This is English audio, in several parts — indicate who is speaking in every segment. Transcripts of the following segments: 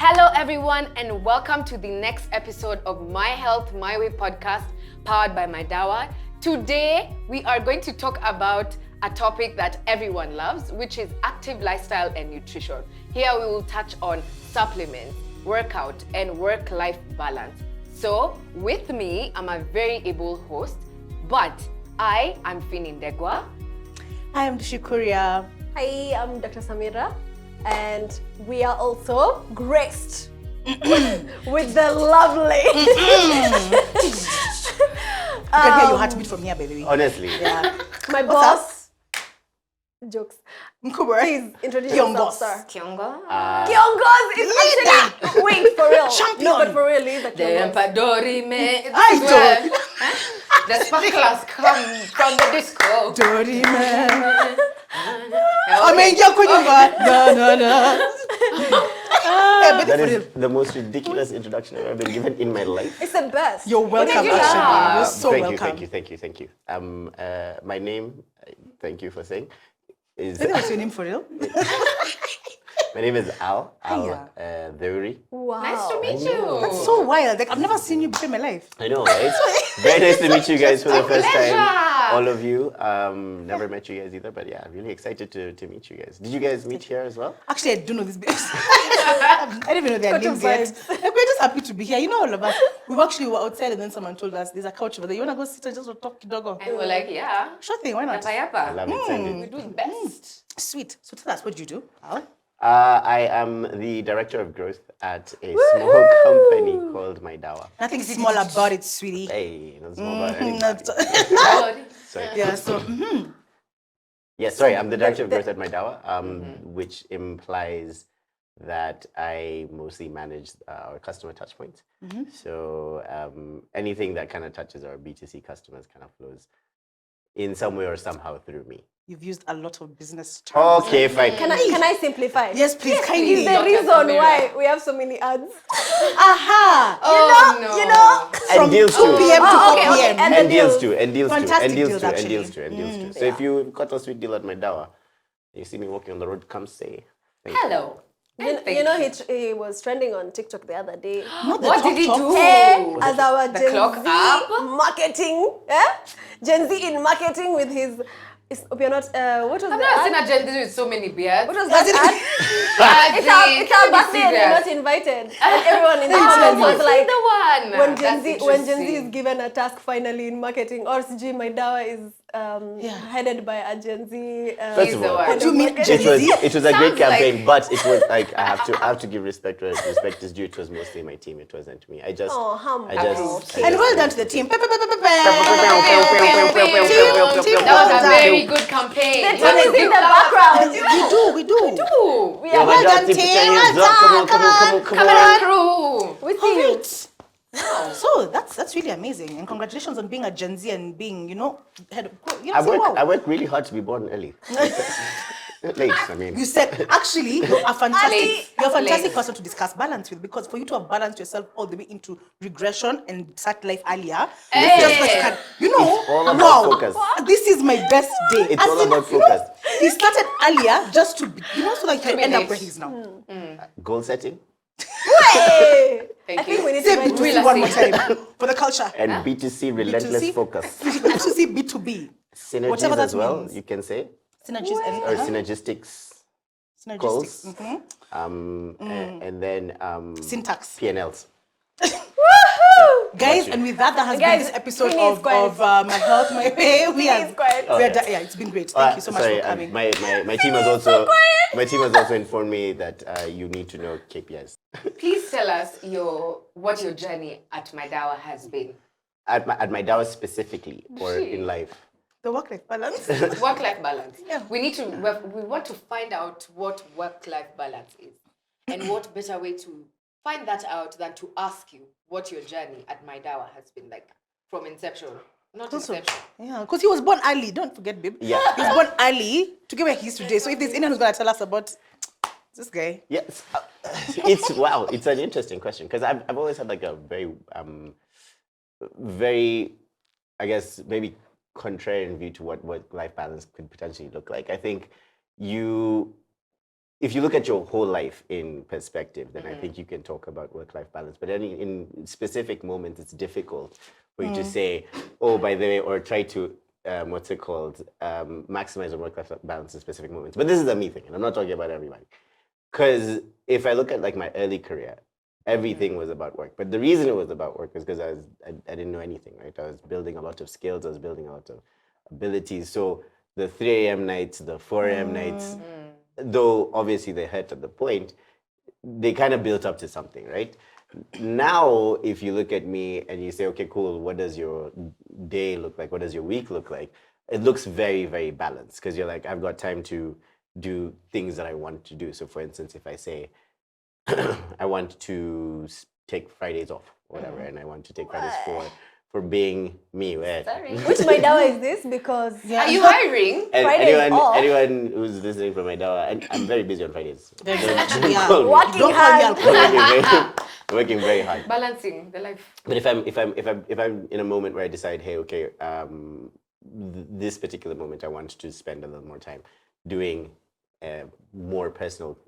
Speaker 1: Hello, everyone, and welcome to the next episode of My Health, My Way podcast, powered by MYDAWA. Today, we are going to talk about a topic that everyone loves, which is active lifestyle and nutrition. Here, we will touch on supplements, workout, and work-life balance. So, with me, I'm a very able host, but I am Finindegwa.
Speaker 2: Hi, I'm Shikuria.
Speaker 3: Hi, I'm Dr. Samira, and we are also graced with the lovely.
Speaker 2: You can hear your heartbeat from here, by the way.
Speaker 4: Honestly.
Speaker 2: Yeah.
Speaker 3: My boss. Jokes.
Speaker 2: Nkubura.
Speaker 3: Please introduce
Speaker 2: Kyongos.
Speaker 3: yourself, sir.
Speaker 1: Kyongo.
Speaker 3: Kyongos is actually. Wait, for real.
Speaker 2: Champion.
Speaker 3: No, but for real, he's a
Speaker 1: The
Speaker 3: Kyongos.
Speaker 1: Empadori me.
Speaker 2: I don't.
Speaker 1: The sparklers come from the disco.
Speaker 2: Dirty man. I
Speaker 1: Okay.
Speaker 2: mean, you're no.
Speaker 4: That is the most ridiculous introduction I've ever been given in my life.
Speaker 3: It's the best.
Speaker 2: You're welcome,
Speaker 1: you
Speaker 2: actually.
Speaker 1: have?
Speaker 2: You're so
Speaker 4: Thank
Speaker 2: welcome.
Speaker 4: you. Thank you. My name, thank you for saying, is
Speaker 2: Is that what's your name for real?
Speaker 4: my name is Al
Speaker 2: Hiya.
Speaker 4: Theuri.
Speaker 3: Wow.
Speaker 1: Nice to meet you.
Speaker 2: That's so wild. Like, I've never seen you before in my life.
Speaker 4: I know, right? Very nice to meet you guys for the first
Speaker 1: pleasure.
Speaker 4: time. All of you. Never met you guys either, but yeah, really excited to meet you guys. Did you guys meet here as well?
Speaker 2: Actually, I do know these babes. I don't even know their
Speaker 3: Got
Speaker 2: names
Speaker 3: your
Speaker 2: yet.
Speaker 3: vibes.
Speaker 2: Like, we're just happy to be here. You know, all of us. We were outside and then someone told us there's a couch over there. You want to go sit and just talk to doggo?
Speaker 1: And we're like, yeah.
Speaker 2: Sure thing, why not?
Speaker 1: Yapa
Speaker 4: I
Speaker 1: yapa.
Speaker 4: love it. Send
Speaker 1: We
Speaker 4: it.
Speaker 1: do the best.
Speaker 2: Sweet. So tell us, what do you do, Al?
Speaker 4: I am the director of growth at a small company called MYDAWA.
Speaker 2: Nothing small about it, sweetie.
Speaker 4: Hey, not small about anybody.
Speaker 2: Not-
Speaker 4: Sorry.
Speaker 2: yeah, so
Speaker 4: Yeah, sorry, I'm the director of growth at MYDAWA, which implies that I mostly manage our customer touch points. So anything that kind of touches our B2C customers kind of flows in some way or somehow through me.
Speaker 2: you've used a lot of business terms.
Speaker 4: Okay, fine.
Speaker 3: Can I simplify?
Speaker 2: Yes, please,
Speaker 3: Is
Speaker 2: kindly.
Speaker 3: the
Speaker 1: Dr.
Speaker 3: reason
Speaker 1: Samira.
Speaker 3: why we have so many ads.
Speaker 2: Aha!
Speaker 1: Oh, no.
Speaker 3: You know?
Speaker 2: From
Speaker 4: And deals
Speaker 2: 2
Speaker 4: too.
Speaker 2: p.m. to
Speaker 3: Oh,
Speaker 2: 4
Speaker 3: okay, okay.
Speaker 2: p.m.
Speaker 3: And
Speaker 4: And
Speaker 3: the
Speaker 4: deals
Speaker 3: deals.
Speaker 4: too, and deals too,
Speaker 2: Fantastic
Speaker 4: and deals
Speaker 2: deals,
Speaker 4: too, and
Speaker 2: actually.
Speaker 4: deals too, and deals too. So if you've got a sweet deal at MYDAWA, you see me walking on the road, come say. Thank you.
Speaker 1: Hello.
Speaker 3: You know, he was trending on TikTok the other day.
Speaker 1: What did he do?
Speaker 3: As our
Speaker 1: The
Speaker 3: Gen
Speaker 1: clock
Speaker 3: Z
Speaker 1: up?
Speaker 3: marketing, Gen Z in marketing with his. We are not. What was
Speaker 1: I've
Speaker 3: the
Speaker 1: never
Speaker 3: ad?
Speaker 1: seen a Gen Z with so many beards.
Speaker 3: What was that ad? It's our birthday and we're not invited. And everyone in the comments was like,
Speaker 1: the one.
Speaker 3: when Gen
Speaker 1: That's
Speaker 3: Z is
Speaker 1: interesting.
Speaker 3: given a task finally in marketing, or CG MYDAWA is headed by a Gen Z.
Speaker 4: First
Speaker 1: He's
Speaker 4: of
Speaker 1: the
Speaker 4: all,
Speaker 1: one.
Speaker 2: What do you mean,
Speaker 4: it
Speaker 2: Gen
Speaker 4: was
Speaker 2: Z?
Speaker 4: it was a great
Speaker 1: Sounds like-
Speaker 4: campaign, but it was like I have to give respect where respect is due. It was mostly my team. It wasn't me. I just
Speaker 3: Oh, humble.
Speaker 2: And well done to the team.
Speaker 1: That was a very good campaign.
Speaker 3: The team is in the background.
Speaker 2: We do.
Speaker 1: Ooh.
Speaker 3: We are
Speaker 2: Well done,
Speaker 4: Team, put your
Speaker 2: team.
Speaker 4: hands
Speaker 2: Well
Speaker 4: up. Come on,
Speaker 2: done.
Speaker 4: come on.
Speaker 1: Camera crew.
Speaker 3: with you.
Speaker 2: So that's really amazing, and congratulations on being a Gen Z and being, head of.
Speaker 4: I work really hard to be born early. Late, I mean.
Speaker 2: You said actually you're a fantastic
Speaker 1: Late.
Speaker 2: person to discuss balance with, because for you to have balanced yourself all the way into regression and start life earlier,
Speaker 1: Hey.
Speaker 2: just like
Speaker 4: It's all about
Speaker 2: wow,
Speaker 4: focus.
Speaker 2: this is my best day.
Speaker 4: It's
Speaker 2: As
Speaker 4: all
Speaker 2: in,
Speaker 4: about focus.
Speaker 2: He started earlier just to be, so that he can
Speaker 1: be
Speaker 2: end up
Speaker 1: late.
Speaker 2: where he is now.
Speaker 4: Goal setting
Speaker 3: Hey!
Speaker 1: Thank
Speaker 3: I think
Speaker 1: you.
Speaker 3: we need
Speaker 2: Say
Speaker 3: to write
Speaker 2: B2C
Speaker 1: Real
Speaker 2: one more
Speaker 1: estate.
Speaker 2: time for the culture.
Speaker 4: and B2C relentless
Speaker 2: B2C?
Speaker 4: focus.
Speaker 2: B2C, B2B.
Speaker 4: Synergies
Speaker 2: Whatever that
Speaker 4: as well,
Speaker 2: means.
Speaker 4: you can say,
Speaker 2: Synergies and
Speaker 4: or synergistics. Goals.
Speaker 2: synergistics.
Speaker 4: And then
Speaker 2: Syntax.
Speaker 4: P&Ls.
Speaker 2: Guys, and with that has been
Speaker 3: Guys,
Speaker 2: this episode
Speaker 3: Queenie is
Speaker 2: of
Speaker 3: quiet.
Speaker 2: My Health, My Way.
Speaker 3: Queenie is quiet.
Speaker 2: Yeah, it's been great. Thank you so much
Speaker 4: Sorry,
Speaker 2: for coming.
Speaker 4: my team has also informed me that you need to know KPIs.
Speaker 1: Please tell us what your journey at MYDAWA has been.
Speaker 4: At MYDAWA specifically, or in life.
Speaker 2: The work-life balance.
Speaker 1: Work-life balance.
Speaker 2: Yeah.
Speaker 1: We want to find out what work-life balance is, and what better way to find that out than to ask you what your journey at MYDAWA has been like from inception. Not
Speaker 2: Also,
Speaker 1: inception.
Speaker 2: yeah, because he was born early. Don't forget, babe.
Speaker 4: Yeah.
Speaker 2: He was born early to get where he is today. So if there's anyone who's gonna tell us about this guy,
Speaker 4: Yes, it's an interesting question, because I've always had like a very, I guess maybe contrarian view to what life balance could potentially look like. I think if you look at your whole life in perspective, then I think you can talk about work-life balance. But in specific moments, it's difficult for you to say, oh, by the way, or try to, maximize your work-life balance in specific moments. But this is a me thing, and I'm not talking about everybody. Because if I look at like my early career, everything was about work. But the reason it was about work is because I didn't know anything, right? I was building a lot of skills, I was building a lot of abilities. So the 3 a.m. nights, the 4 a.m. nights, though obviously they hurt at the point, they kind of built up to something, right? Now, if you look at me and you say, okay, cool, what does your day look like? What does your week look like? It looks very, very balanced because you're like, I've got time to do things that I want to do. So for instance, if I say, I want to take Fridays off, or whatever, and I want to take Fridays for being me.
Speaker 1: Sorry.
Speaker 3: Which MYDAWA is this? Because
Speaker 1: Are you hiring?
Speaker 4: And
Speaker 3: Fridays off.
Speaker 4: anyone who's listening from MYDAWA, and I'm very busy on Fridays.
Speaker 2: Actually, yeah.
Speaker 4: Call me.
Speaker 3: Working
Speaker 2: Don't call me
Speaker 3: hard.
Speaker 2: alcoholic.
Speaker 4: I'm working very hard.
Speaker 1: Balancing the life.
Speaker 4: But if I'm in a moment where I decide, hey, okay, this particular moment I want to spend a little more time doing more personal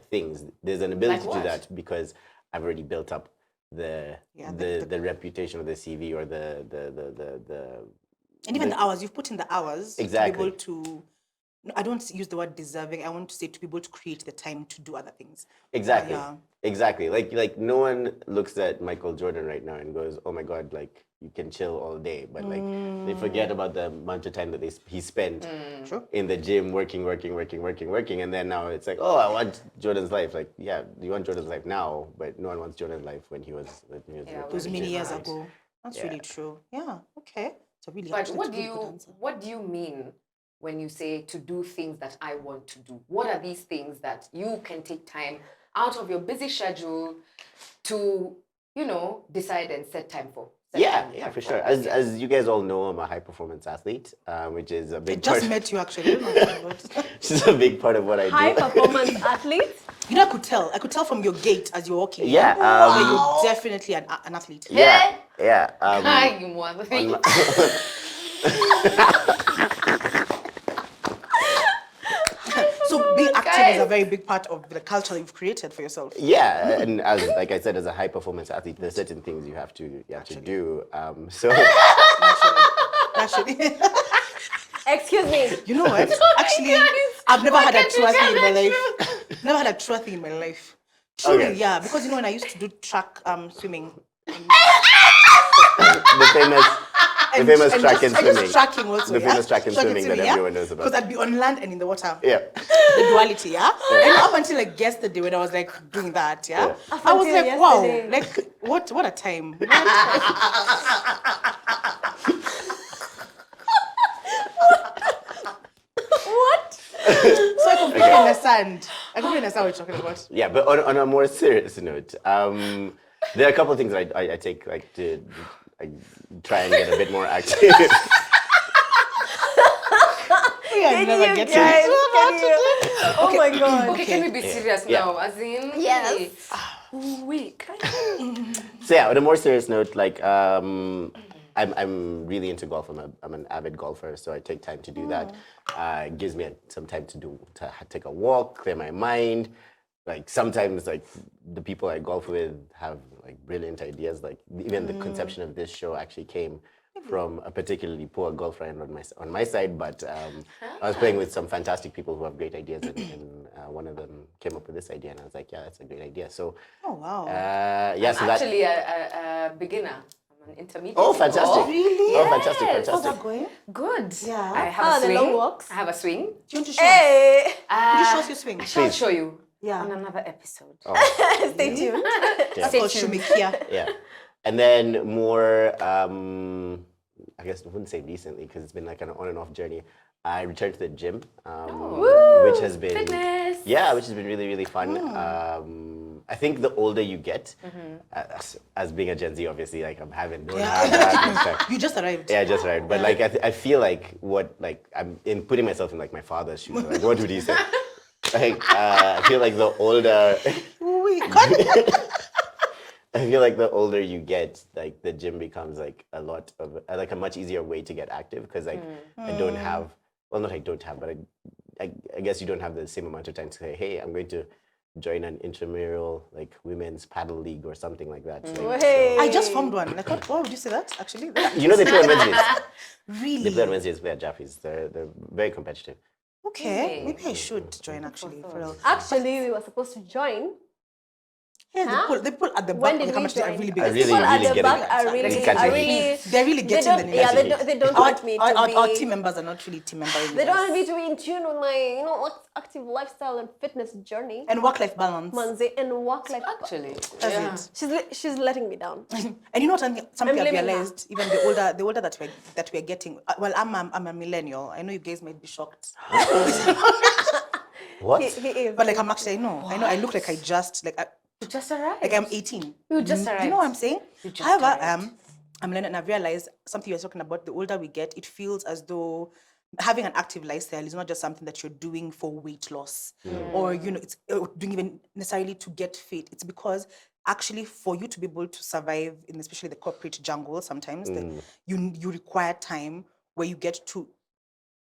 Speaker 4: things, there's an ability
Speaker 1: Like
Speaker 4: to do
Speaker 1: what?
Speaker 4: that because I've already built up the reputation of the CV or the
Speaker 2: And even the hours, you've put in the hours
Speaker 4: Exactly.
Speaker 2: to be able to, no, I don't use the word deserving, I want to say to be able to create the time to do other things.
Speaker 4: Exactly.
Speaker 2: Yeah.
Speaker 4: Exactly. Like no one looks at Michael Jordan right now and goes, "Oh my God, like you can chill all day," but like they forget about the amount of time that he spent
Speaker 2: Sure.
Speaker 4: in the gym working, and then now it's like, "Oh, I want Jordan's life." Like, yeah, you want Jordan's life now, but no one wants Jordan's life when he was
Speaker 1: Yeah,
Speaker 4: working
Speaker 2: Those
Speaker 4: in
Speaker 2: many
Speaker 4: the
Speaker 2: years
Speaker 4: gym.
Speaker 2: ago. That's
Speaker 4: Yeah.
Speaker 2: really true. Yeah, okay. So really,
Speaker 1: But
Speaker 2: actually,
Speaker 1: what
Speaker 2: that's
Speaker 1: do
Speaker 2: a really good
Speaker 1: you
Speaker 2: answer.
Speaker 1: what do you mean when you say to do things that I want to do? What are these things that you can take time out of your busy schedule to, decide and set time for? Set
Speaker 4: Yeah,
Speaker 1: time
Speaker 4: yeah, for
Speaker 1: for?
Speaker 4: sure. As you guys all know, I'm a high performance athlete, which is a
Speaker 2: I
Speaker 4: big
Speaker 2: just
Speaker 4: part.
Speaker 2: met you actually. I don't know what you're talking about.
Speaker 4: Which is a big part of what I
Speaker 3: high
Speaker 4: do.
Speaker 3: performance athletes.
Speaker 2: You know, I could tell. I could tell from your gait as you're walking.
Speaker 4: Yeah,
Speaker 2: that you're definitely an athlete.
Speaker 4: Yeah, yeah.
Speaker 1: Hi, you mother.
Speaker 2: So being active is a
Speaker 1: Guys.
Speaker 2: very big part of the culture you've created for yourself.
Speaker 4: Yeah, and like I said, as a high performance athlete, there's certain things you have to do. So
Speaker 2: Actually,
Speaker 3: Excuse me.
Speaker 2: you know what? Actually, I've never had a true athlete in my life. Never had a true athlete in my life. Truly,
Speaker 4: Okay.
Speaker 2: yeah. Because you know when I used to do track swimming,
Speaker 4: the famous track and swimming.
Speaker 2: just tracking also.
Speaker 4: The
Speaker 2: yeah?
Speaker 4: famous track and swimming that everyone knows about.
Speaker 2: Because I'd be on land and in the water.
Speaker 4: Yeah.
Speaker 2: The duality, yeah? And up until like yesterday when I was like doing that, yeah?
Speaker 3: Up
Speaker 2: I was
Speaker 3: until
Speaker 2: like, wow,
Speaker 3: yesterday.
Speaker 2: like what a time.
Speaker 3: What?
Speaker 2: So I completely understand. I completely understand what you're talking about.
Speaker 4: Yeah, but on a more serious note, there are a couple of things I take like to try and get a bit more active.
Speaker 2: Yeah, I
Speaker 3: Can
Speaker 2: never
Speaker 3: you
Speaker 2: get
Speaker 3: guys?
Speaker 2: it.
Speaker 3: Can you? Oh my god.
Speaker 1: Okay, can we be serious
Speaker 4: Yeah.
Speaker 1: now? As in,
Speaker 3: Yes.
Speaker 1: weak.
Speaker 4: So yeah, on a more serious note, like I'm really into golf. I'm an avid golfer, so I take time to do that. It gives me some time to take a walk, clear my mind. Like sometimes, like the people I golf with have like brilliant ideas. Like even the conception of this show actually came from a particularly poor golf friend on my side, but I was playing with some fantastic people who have great ideas, and one of them came up with this idea, and I was like, yeah, that's a great idea. So
Speaker 2: Oh, wow.
Speaker 4: yeah, so that.
Speaker 1: Actually, a beginner. I'm an intermediate.
Speaker 4: Oh, fantastic!
Speaker 2: Really?
Speaker 4: Oh, fantastic,
Speaker 1: Yes.
Speaker 2: How's
Speaker 4: fantastic.
Speaker 2: that going?
Speaker 1: Good.
Speaker 2: Yeah.
Speaker 1: I have a
Speaker 3: the
Speaker 1: swing.
Speaker 3: long walks?
Speaker 1: I have a swing.
Speaker 2: Do you want to show us?
Speaker 3: Hey.
Speaker 2: Could you show us your swing?
Speaker 1: I shall
Speaker 4: Please.
Speaker 1: show you
Speaker 2: Yeah.
Speaker 1: on another episode.
Speaker 3: Stay tuned.
Speaker 2: That's
Speaker 1: Stay
Speaker 2: called
Speaker 1: tuned.
Speaker 2: Shumikia.
Speaker 4: Yeah, and then more. I guess I wouldn't say recently because it's been like an on and off journey. I returned to the gym, which has been
Speaker 1: Fitness.
Speaker 4: yeah, which has been really really fun. I think the older you get, as being a Gen Z, obviously, like don't have that much time.
Speaker 2: You just arrived.
Speaker 4: Yeah, just right. But like I feel like I'm in putting myself in like my father's shoes. Like what would he say? Like I feel like the older. I feel like the older you get, like the gym becomes like a lot of like a much easier way to get active because like I don't have, well not I don't have, but I guess you don't have the same amount of time to say, hey, I'm going to join an intramural like women's paddle league or something like that. Like,
Speaker 3: Hey.
Speaker 2: I just formed one. Like, why would you say that? Actually,
Speaker 4: you know they play on Wednesdays.
Speaker 2: really?
Speaker 4: They play on Wednesdays. Play at Jaffe's. They're very competitive.
Speaker 2: Okay, maybe I should join actually. For real.
Speaker 3: Actually, we were supposed to join.
Speaker 2: Yeah, they pull at the back.
Speaker 3: When
Speaker 2: of
Speaker 3: did
Speaker 2: the
Speaker 3: we
Speaker 2: camera are
Speaker 3: join?
Speaker 2: really big.
Speaker 4: I really,
Speaker 3: People at
Speaker 4: really
Speaker 3: the
Speaker 4: get
Speaker 3: back
Speaker 4: it.
Speaker 3: are
Speaker 4: They
Speaker 3: really,
Speaker 4: catch
Speaker 3: are
Speaker 4: it.
Speaker 3: really.
Speaker 2: They're really
Speaker 3: They
Speaker 2: getting the
Speaker 3: don't,
Speaker 2: name.
Speaker 3: yeah, they don't want me to
Speaker 2: Our
Speaker 3: be.
Speaker 2: team members are not really team members.
Speaker 3: They don't want me to be in tune with my, active lifestyle and fitness journey.
Speaker 2: And work-life balance.
Speaker 3: Manze, and work life.
Speaker 1: Actually,
Speaker 2: That's it.
Speaker 3: She's letting me down.
Speaker 2: And you know what? Something I've
Speaker 3: blaming her.
Speaker 2: realized, even the older that we're getting. Well, I'm a millennial. I know you guys might be shocked,
Speaker 4: What?
Speaker 3: He is.
Speaker 2: but like I'm actually. I know. I look like I just like.
Speaker 1: you just arrived.
Speaker 2: Like I'm 18.
Speaker 1: You just
Speaker 2: You
Speaker 1: arrived.
Speaker 2: know what I'm saying?
Speaker 1: You just
Speaker 2: However,
Speaker 1: arrived.
Speaker 2: I'm learning and I've realized something you were talking about, the older we get, it feels as though having an active lifestyle is not just something that you're doing for weight loss or, it's doing even necessarily to get fit. It's because actually for you to be able to survive in especially the corporate jungle sometimes, you require time where you get to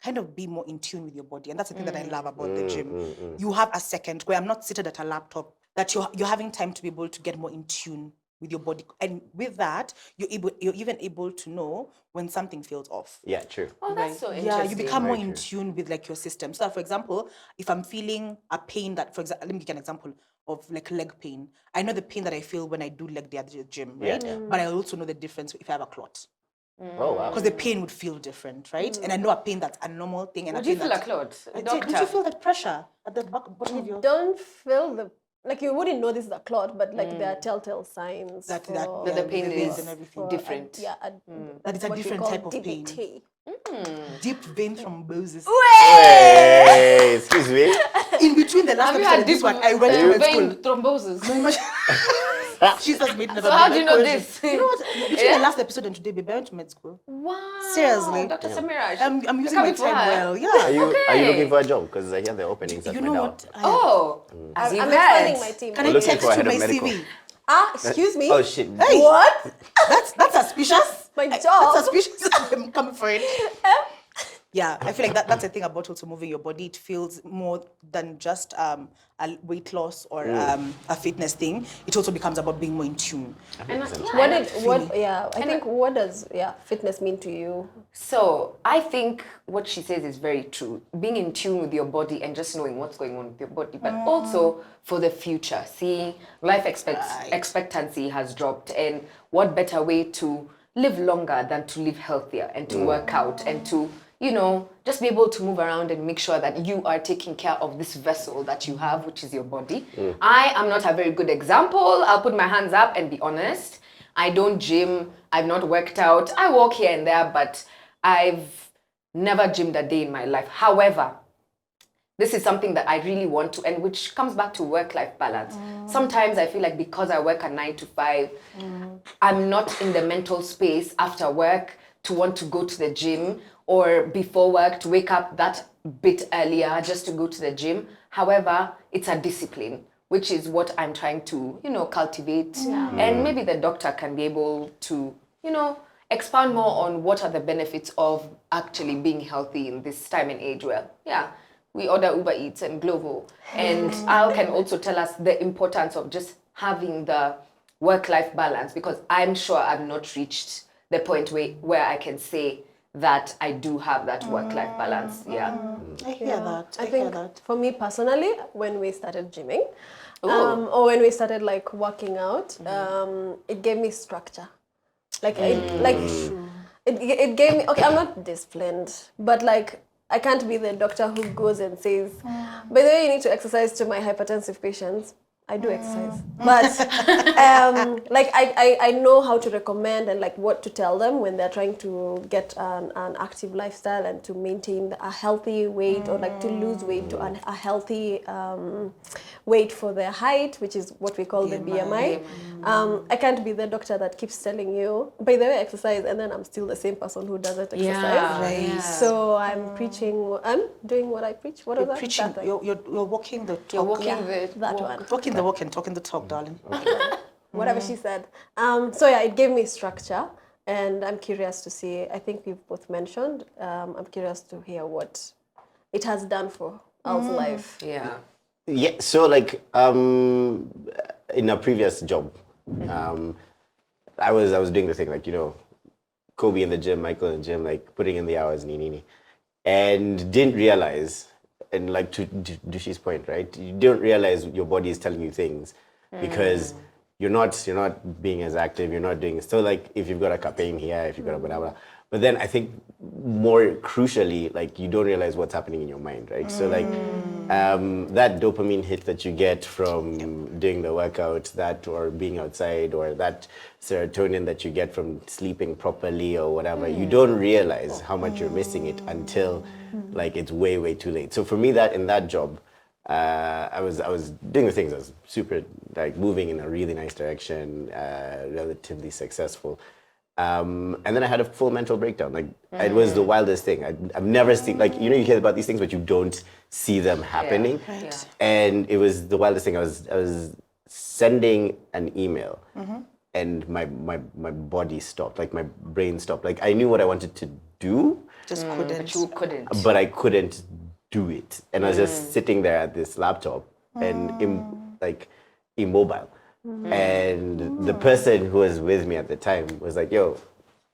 Speaker 2: kind of be more in tune with your body. And that's the thing that I love about the gym. You have a second where I'm not seated at a laptop, that you're having time to be able to get more in tune with your body. And with that, you're even able to know when something feels off.
Speaker 4: Yeah, true.
Speaker 1: Oh, that's so interesting.
Speaker 2: Yeah, you become more
Speaker 4: Very
Speaker 2: in
Speaker 4: true.
Speaker 2: tune with like your system. So, for example, if I'm feeling a pain that, for example, let me give you an example of like leg pain. I know the pain that I feel when I do leg day at the gym, right?
Speaker 4: Yeah.
Speaker 2: But I also know the difference if I have a clot.
Speaker 4: Oh, wow.
Speaker 2: Because the pain would feel different, right? And I know a pain that's a normal thing. And
Speaker 1: Would
Speaker 2: a
Speaker 1: you
Speaker 2: pain
Speaker 1: feel a
Speaker 2: that's...
Speaker 1: clot?
Speaker 2: Did
Speaker 1: Doctor.
Speaker 2: you feel that pressure at the bottom of your...
Speaker 3: Don't feel the, like you wouldn't know this is a clot, but like there are telltale signs
Speaker 2: That
Speaker 1: the pain
Speaker 2: veins
Speaker 1: is
Speaker 2: and everything.
Speaker 1: different.
Speaker 2: That it's a
Speaker 3: what we
Speaker 2: different
Speaker 3: call
Speaker 2: type of pain.
Speaker 3: DVT.
Speaker 2: Deep vein thrombosis.
Speaker 4: Hey, excuse me.
Speaker 2: In between the last
Speaker 1: Have you
Speaker 2: episode
Speaker 1: had
Speaker 2: and this
Speaker 1: deep
Speaker 2: one, I went to med
Speaker 1: vein
Speaker 2: school.
Speaker 1: thrombosis?
Speaker 2: Jesus made never
Speaker 1: So how
Speaker 2: been
Speaker 1: do you
Speaker 2: that
Speaker 1: know
Speaker 2: conscious.
Speaker 1: this?
Speaker 2: You know what? Between the last episode and today, baby, I went to med school.
Speaker 1: Wow.
Speaker 2: Seriously.
Speaker 1: Dr. Samira.
Speaker 2: I'm using
Speaker 1: coming
Speaker 2: my
Speaker 1: for
Speaker 2: time
Speaker 1: her.
Speaker 2: well.
Speaker 4: Are
Speaker 2: Yeah.
Speaker 4: you
Speaker 1: Okay.
Speaker 4: looking for a job? Because I hear the openings at
Speaker 2: You
Speaker 4: my
Speaker 2: know
Speaker 4: now.
Speaker 2: what?
Speaker 1: Oh, as
Speaker 3: I'm
Speaker 1: you've
Speaker 3: expanding
Speaker 1: heard.
Speaker 3: my team.
Speaker 2: Can
Speaker 4: We're
Speaker 2: I
Speaker 4: looking
Speaker 2: text
Speaker 4: for a
Speaker 2: you
Speaker 4: head
Speaker 2: my
Speaker 4: of medical.
Speaker 2: CV?
Speaker 3: Excuse me?
Speaker 4: Oh, shit.
Speaker 2: Hey,
Speaker 3: What?
Speaker 2: that's suspicious.
Speaker 3: My
Speaker 2: That's
Speaker 3: job.
Speaker 2: suspicious. I'm coming for it. Yeah, I feel like that's the thing about also moving your body. It feels more than just a weight loss or a fitness thing. It also becomes about being more in tune.
Speaker 3: What does fitness mean to you?
Speaker 1: So I think what she says is very true. Being in tune with your body and just knowing what's going on with your body, but also for the future. See, life expectancy has dropped, and what better way to live longer than to live healthier and to work out and to, just be able to move around and make sure that you are taking care of this vessel that you have, which is your body. I am not a very good example. I'll put my hands up and be honest. I don't gym. I've not worked out. I walk here and there, but I've never gymmed a day in my life. However, this is something that I really want to, and which comes back to work-life balance. Sometimes I feel like because I work a 9 to 5, I'm not in the mental space after work to want to go to the gym, or before work to wake up that bit earlier just to go to the gym. However, it's a discipline, which is what I'm trying to, cultivate. And maybe the doctor can be able to, expand more on what are the benefits of actually being healthy in this time and age. Well, we order Uber Eats and Glovo. And Al can also tell us the importance of just having the work-life balance, because I'm sure I've not reached the point where I can say that I do have that work-life balance.
Speaker 2: I hear that.
Speaker 3: I
Speaker 2: hear
Speaker 3: think
Speaker 2: that.
Speaker 3: for me personally, when we started gymming, or when we started like working out, it gave me structure. It gave me, okay, I'm not disciplined, but like I can't be the doctor who goes and says, by the way, you need to exercise to my hypertensive patients. I do exercise, but I know how to recommend and like what to tell them when they're trying to get an active lifestyle and to maintain a healthy weight, or like to lose weight to a healthy weight for their height, which is what we call the BMI. I can't be the doctor that keeps telling you, by the way, exercise, and then I'm still the same person who doesn't exercise.
Speaker 2: Right.
Speaker 3: So I'm doing what I preach. What
Speaker 2: You're
Speaker 3: is that?
Speaker 2: preaching.
Speaker 3: That
Speaker 2: You're walking the talk.
Speaker 1: You're walking
Speaker 3: that one.
Speaker 2: Walking the walk and talking the talk, darling.
Speaker 3: Whatever she said. It gave me structure, and I'm curious to see, I think we've both mentioned, I'm curious to hear what it has done for else life.
Speaker 1: Yeah.
Speaker 4: Yeah, so like in a previous job, I was doing the thing like, you know, Kobe in the gym, Michael in the gym, like putting in the hours, and didn't realize, and like to Dushi's point, right? You don't realize your body is telling you things because you're not being as active, you're not doing so. Like if you've got a campaign here, if you've got a whatever. But then I think more crucially, like you don't realize what's happening in your mind, right? So like that dopamine hit that you get from doing the workout, that or being outside, or that serotonin that you get from sleeping properly or whatever, you don't realize how much you're missing it until like it's way, way too late. So for me, that in that job, I was doing the things. I was super like moving in a really nice direction, relatively successful. And then I had a full mental breakdown. Like it was the wildest thing. I've never seen, like, you know, you hear about these things, but you don't see them happening.
Speaker 1: Yeah. Right.
Speaker 4: And it was the wildest thing. I was sending an email, and my body stopped. Like my brain stopped. Like I knew what I wanted to do,
Speaker 2: Just couldn't.
Speaker 1: But you couldn't.
Speaker 4: but I couldn't do it. And I was just sitting there at this laptop and immobile. And the person who was with me at the time was like, yo,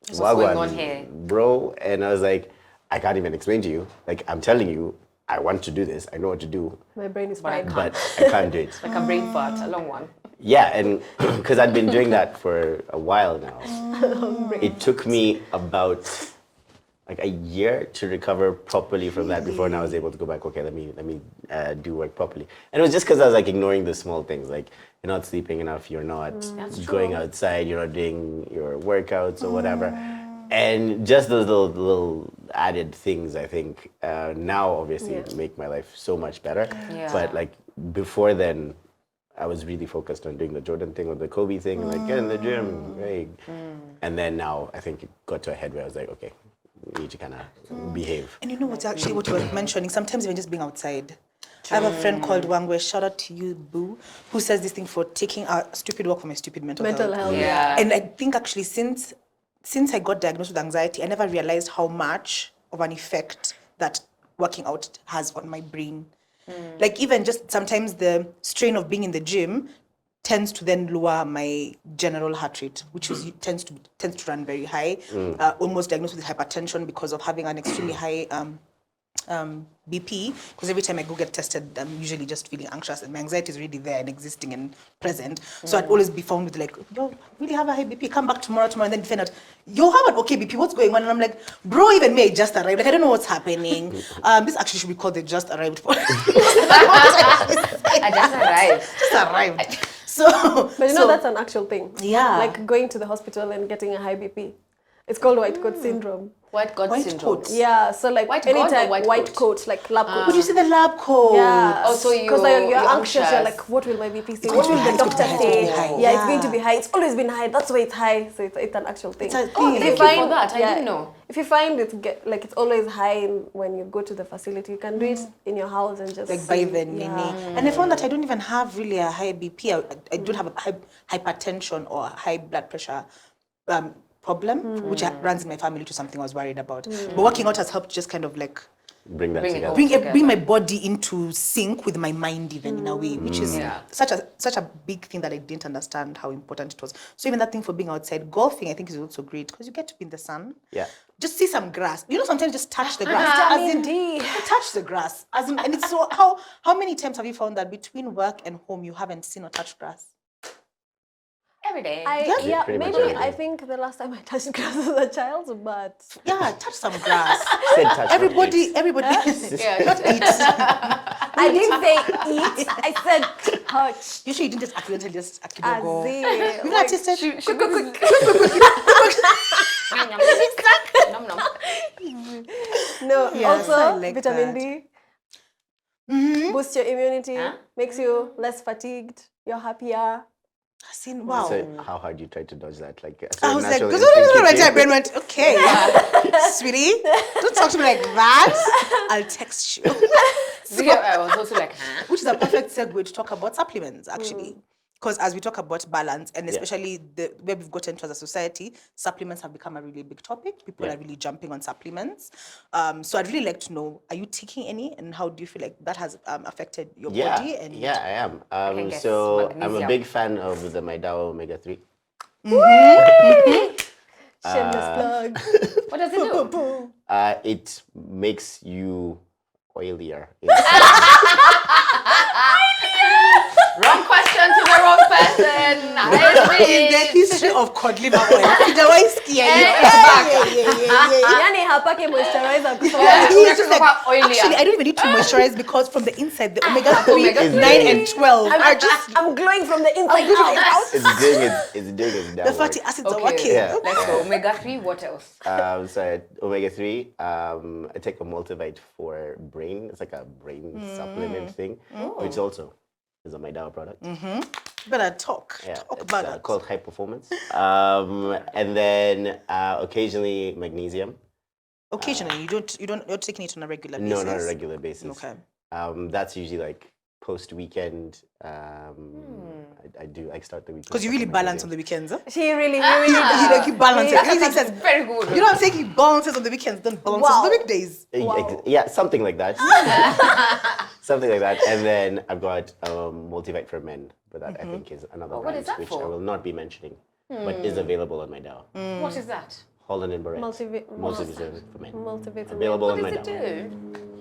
Speaker 1: what's going on here?
Speaker 4: bro? And I was like, I can't even explain to you. Like, I'm telling you, I want to do this. I know what to do,
Speaker 3: My brain is
Speaker 1: But I
Speaker 3: fine.
Speaker 1: can't.
Speaker 4: but I can't do it.
Speaker 1: Like a brain fart, a long one.
Speaker 4: Yeah, and because I'd been doing that for a while now. It took me about like a year to recover properly from that before now I was able to go back, okay, let me do work properly. And it was just because I was like ignoring the small things, like you're not sleeping enough, you're not going outside, you're not doing your workouts or whatever. And just those little added things, I think, now obviously make my life so much better.
Speaker 1: Yeah.
Speaker 4: But like before then, I was really focused on doing the Jordan thing or the Kobe thing, like get in the gym, right? And then now I think it got to a head where I was like, okay, we need to kind of behave.
Speaker 2: And you know what's actually what you were mentioning? Sometimes even just being outside. I have a friend called Wangwe, shout out to you, Boo, who says this thing for taking a stupid walk for my stupid mental health.
Speaker 1: Yeah.
Speaker 2: And I think actually since I got diagnosed with anxiety, I never realized how much of an effect that working out has on my brain. Like even just sometimes the strain of being in the gym tends to then lower my general heart rate, which tends to run very high. Almost diagnosed with hypertension because of having an extremely high BP, because every time I go get tested, I'm usually just feeling anxious, and my anxiety is really there and existing and present. So I'd always be found with like, yo, really have a high BP, come back tomorrow, and then find out, yo, have an okay BP, what's going on? And I'm like, bro, even me, I just arrived. Like, I don't know what's happening. This actually should be called the just arrived podcast.
Speaker 1: I just arrived.
Speaker 2: Just arrived. So,
Speaker 3: But you know, that's an actual thing.
Speaker 2: Yeah.
Speaker 3: Like going to the hospital and getting a high BP. It's called white coat syndrome.
Speaker 1: White coat
Speaker 2: White
Speaker 1: syndrome.
Speaker 2: coat.
Speaker 3: Yeah, so like
Speaker 1: White coat or
Speaker 3: anytime
Speaker 1: white coat?
Speaker 3: coat, like lab coat.
Speaker 2: Would you see the lab coat?
Speaker 3: Yeah.
Speaker 1: Oh, so
Speaker 3: because
Speaker 1: you're
Speaker 3: you're anxious. You're
Speaker 1: anxious.
Speaker 3: like, what will my BP say?
Speaker 2: going
Speaker 3: What
Speaker 2: to be
Speaker 3: will
Speaker 2: high,
Speaker 3: the
Speaker 2: it's
Speaker 3: doctor
Speaker 2: going to be
Speaker 3: say?
Speaker 2: high.
Speaker 3: Yeah, it's going
Speaker 2: Yeah.
Speaker 3: to be high. It's always been high. That's why it's high. So it's an actual thing.
Speaker 2: It's a
Speaker 1: Oh,
Speaker 2: thing.
Speaker 1: thank you for that. I didn't know.
Speaker 3: If you find it's always high when you go to the facility, you can do it in your house and just
Speaker 2: Like by
Speaker 3: see.
Speaker 2: then,
Speaker 3: Yeah.
Speaker 2: And I found that I don't even have really a high BP. I don't have a high hypertension or high blood pressure problem, which runs in my family, to something I was worried about. But working out has helped just kind of like
Speaker 4: Bring that
Speaker 1: Bring it
Speaker 4: together.
Speaker 1: home.
Speaker 2: bring
Speaker 1: Together.
Speaker 2: my body into sync with my mind, even in a way, which is such a big thing that I didn't understand how important it was. So even that thing for being outside, golfing, I think is also great because you get to be in the sun.
Speaker 4: Yeah.
Speaker 2: Just see some grass. You know, sometimes just touch the grass.
Speaker 3: Vitamin
Speaker 2: As in,
Speaker 3: D.
Speaker 2: touch the grass. As in, and it's so how many times have you found that between work and home you haven't seen or touched grass?
Speaker 1: Every day.
Speaker 3: Yeah,
Speaker 4: pretty much
Speaker 3: maybe
Speaker 4: every
Speaker 3: I
Speaker 4: day.
Speaker 3: think the last time I touched grass was a child, but
Speaker 2: Yeah, touch some grass.
Speaker 4: Said touch, not
Speaker 2: Everybody.
Speaker 1: Yeah.
Speaker 2: Not eat.
Speaker 3: I didn't say eat. I said touch.
Speaker 2: You sure you didn't just accidentally just
Speaker 3: As
Speaker 2: go?
Speaker 3: in,
Speaker 2: You not tasted?
Speaker 1: Nom, nom.
Speaker 3: No,
Speaker 2: Yes, I
Speaker 3: also
Speaker 2: like
Speaker 3: vitamin
Speaker 2: that.
Speaker 3: D boosts your immunity,
Speaker 1: Huh?
Speaker 3: makes you less fatigued, you're happier.
Speaker 2: I seen, wow.
Speaker 4: So how hard you tried to dodge that? Like
Speaker 2: I was like,
Speaker 4: natural
Speaker 2: no,
Speaker 4: instinct
Speaker 2: my
Speaker 4: kicked in?
Speaker 2: brain went, okay, sweetie, don't talk to me like that. I'll text you.
Speaker 1: I was also like, huh?
Speaker 2: Which is a perfect segue to talk about supplements, actually. because as we talk about balance, and especially the where we've gotten to as a society, supplements have become a really big topic. People are really jumping on supplements. So I'd really like to know, are you taking any, and how do you feel like that has affected your body? And
Speaker 4: yeah, I am.
Speaker 1: guess
Speaker 4: So I'm a
Speaker 1: magnesium.
Speaker 4: big fan of the MYDAWA omega-3.
Speaker 3: Shameless plug.
Speaker 1: What does it do?
Speaker 4: It makes you oilier.
Speaker 1: Wrong question to the wrong person.
Speaker 2: in the history of cod liver oil,
Speaker 3: Yani hapaki moisturizer
Speaker 2: He's just like,
Speaker 1: oilier.
Speaker 2: actually, I don't even need to moisturize because from the inside, the omega-3,
Speaker 1: Omega-3.
Speaker 2: 9 and 12 are just
Speaker 3: I'm glowing from the inside out.
Speaker 4: It's doing its
Speaker 2: the
Speaker 4: downward.
Speaker 2: fatty acids are
Speaker 1: Okay,
Speaker 2: working.
Speaker 4: Yeah.
Speaker 1: let's go. Omega-3, what else?
Speaker 4: So omega-3, I take a multivite for brain. It's like a brain supplement thing, which also is a MYDAWA product.
Speaker 2: Better talk.
Speaker 4: Yeah,
Speaker 2: Talk
Speaker 4: it's
Speaker 2: about it.
Speaker 4: called High Performance. And then occasionally magnesium.
Speaker 2: Occasionally, you're taking it on a regular basis.
Speaker 4: No, not a regular basis.
Speaker 2: Okay.
Speaker 4: That's usually like post-weekend. I start the week.
Speaker 2: Because you really balance on the weekends, huh?
Speaker 3: She really,
Speaker 2: You balance it. He says,
Speaker 1: Very good.
Speaker 2: you know what I'm saying? He balances on the weekends, don't balance on the weekdays.
Speaker 4: Yeah, something like that. Something like that. And then I've got multivite for men, but that I think is another
Speaker 1: what
Speaker 4: brand,
Speaker 1: is that
Speaker 4: which
Speaker 1: for?
Speaker 4: I will not be mentioning, but is available on MYDAWA.
Speaker 1: What is that?
Speaker 4: Holland and Barrett.
Speaker 3: Multivitamin.
Speaker 4: Multivitamin for men.
Speaker 3: Multivitamin.
Speaker 4: Available
Speaker 1: What
Speaker 4: on
Speaker 1: does it
Speaker 4: MYDAWA.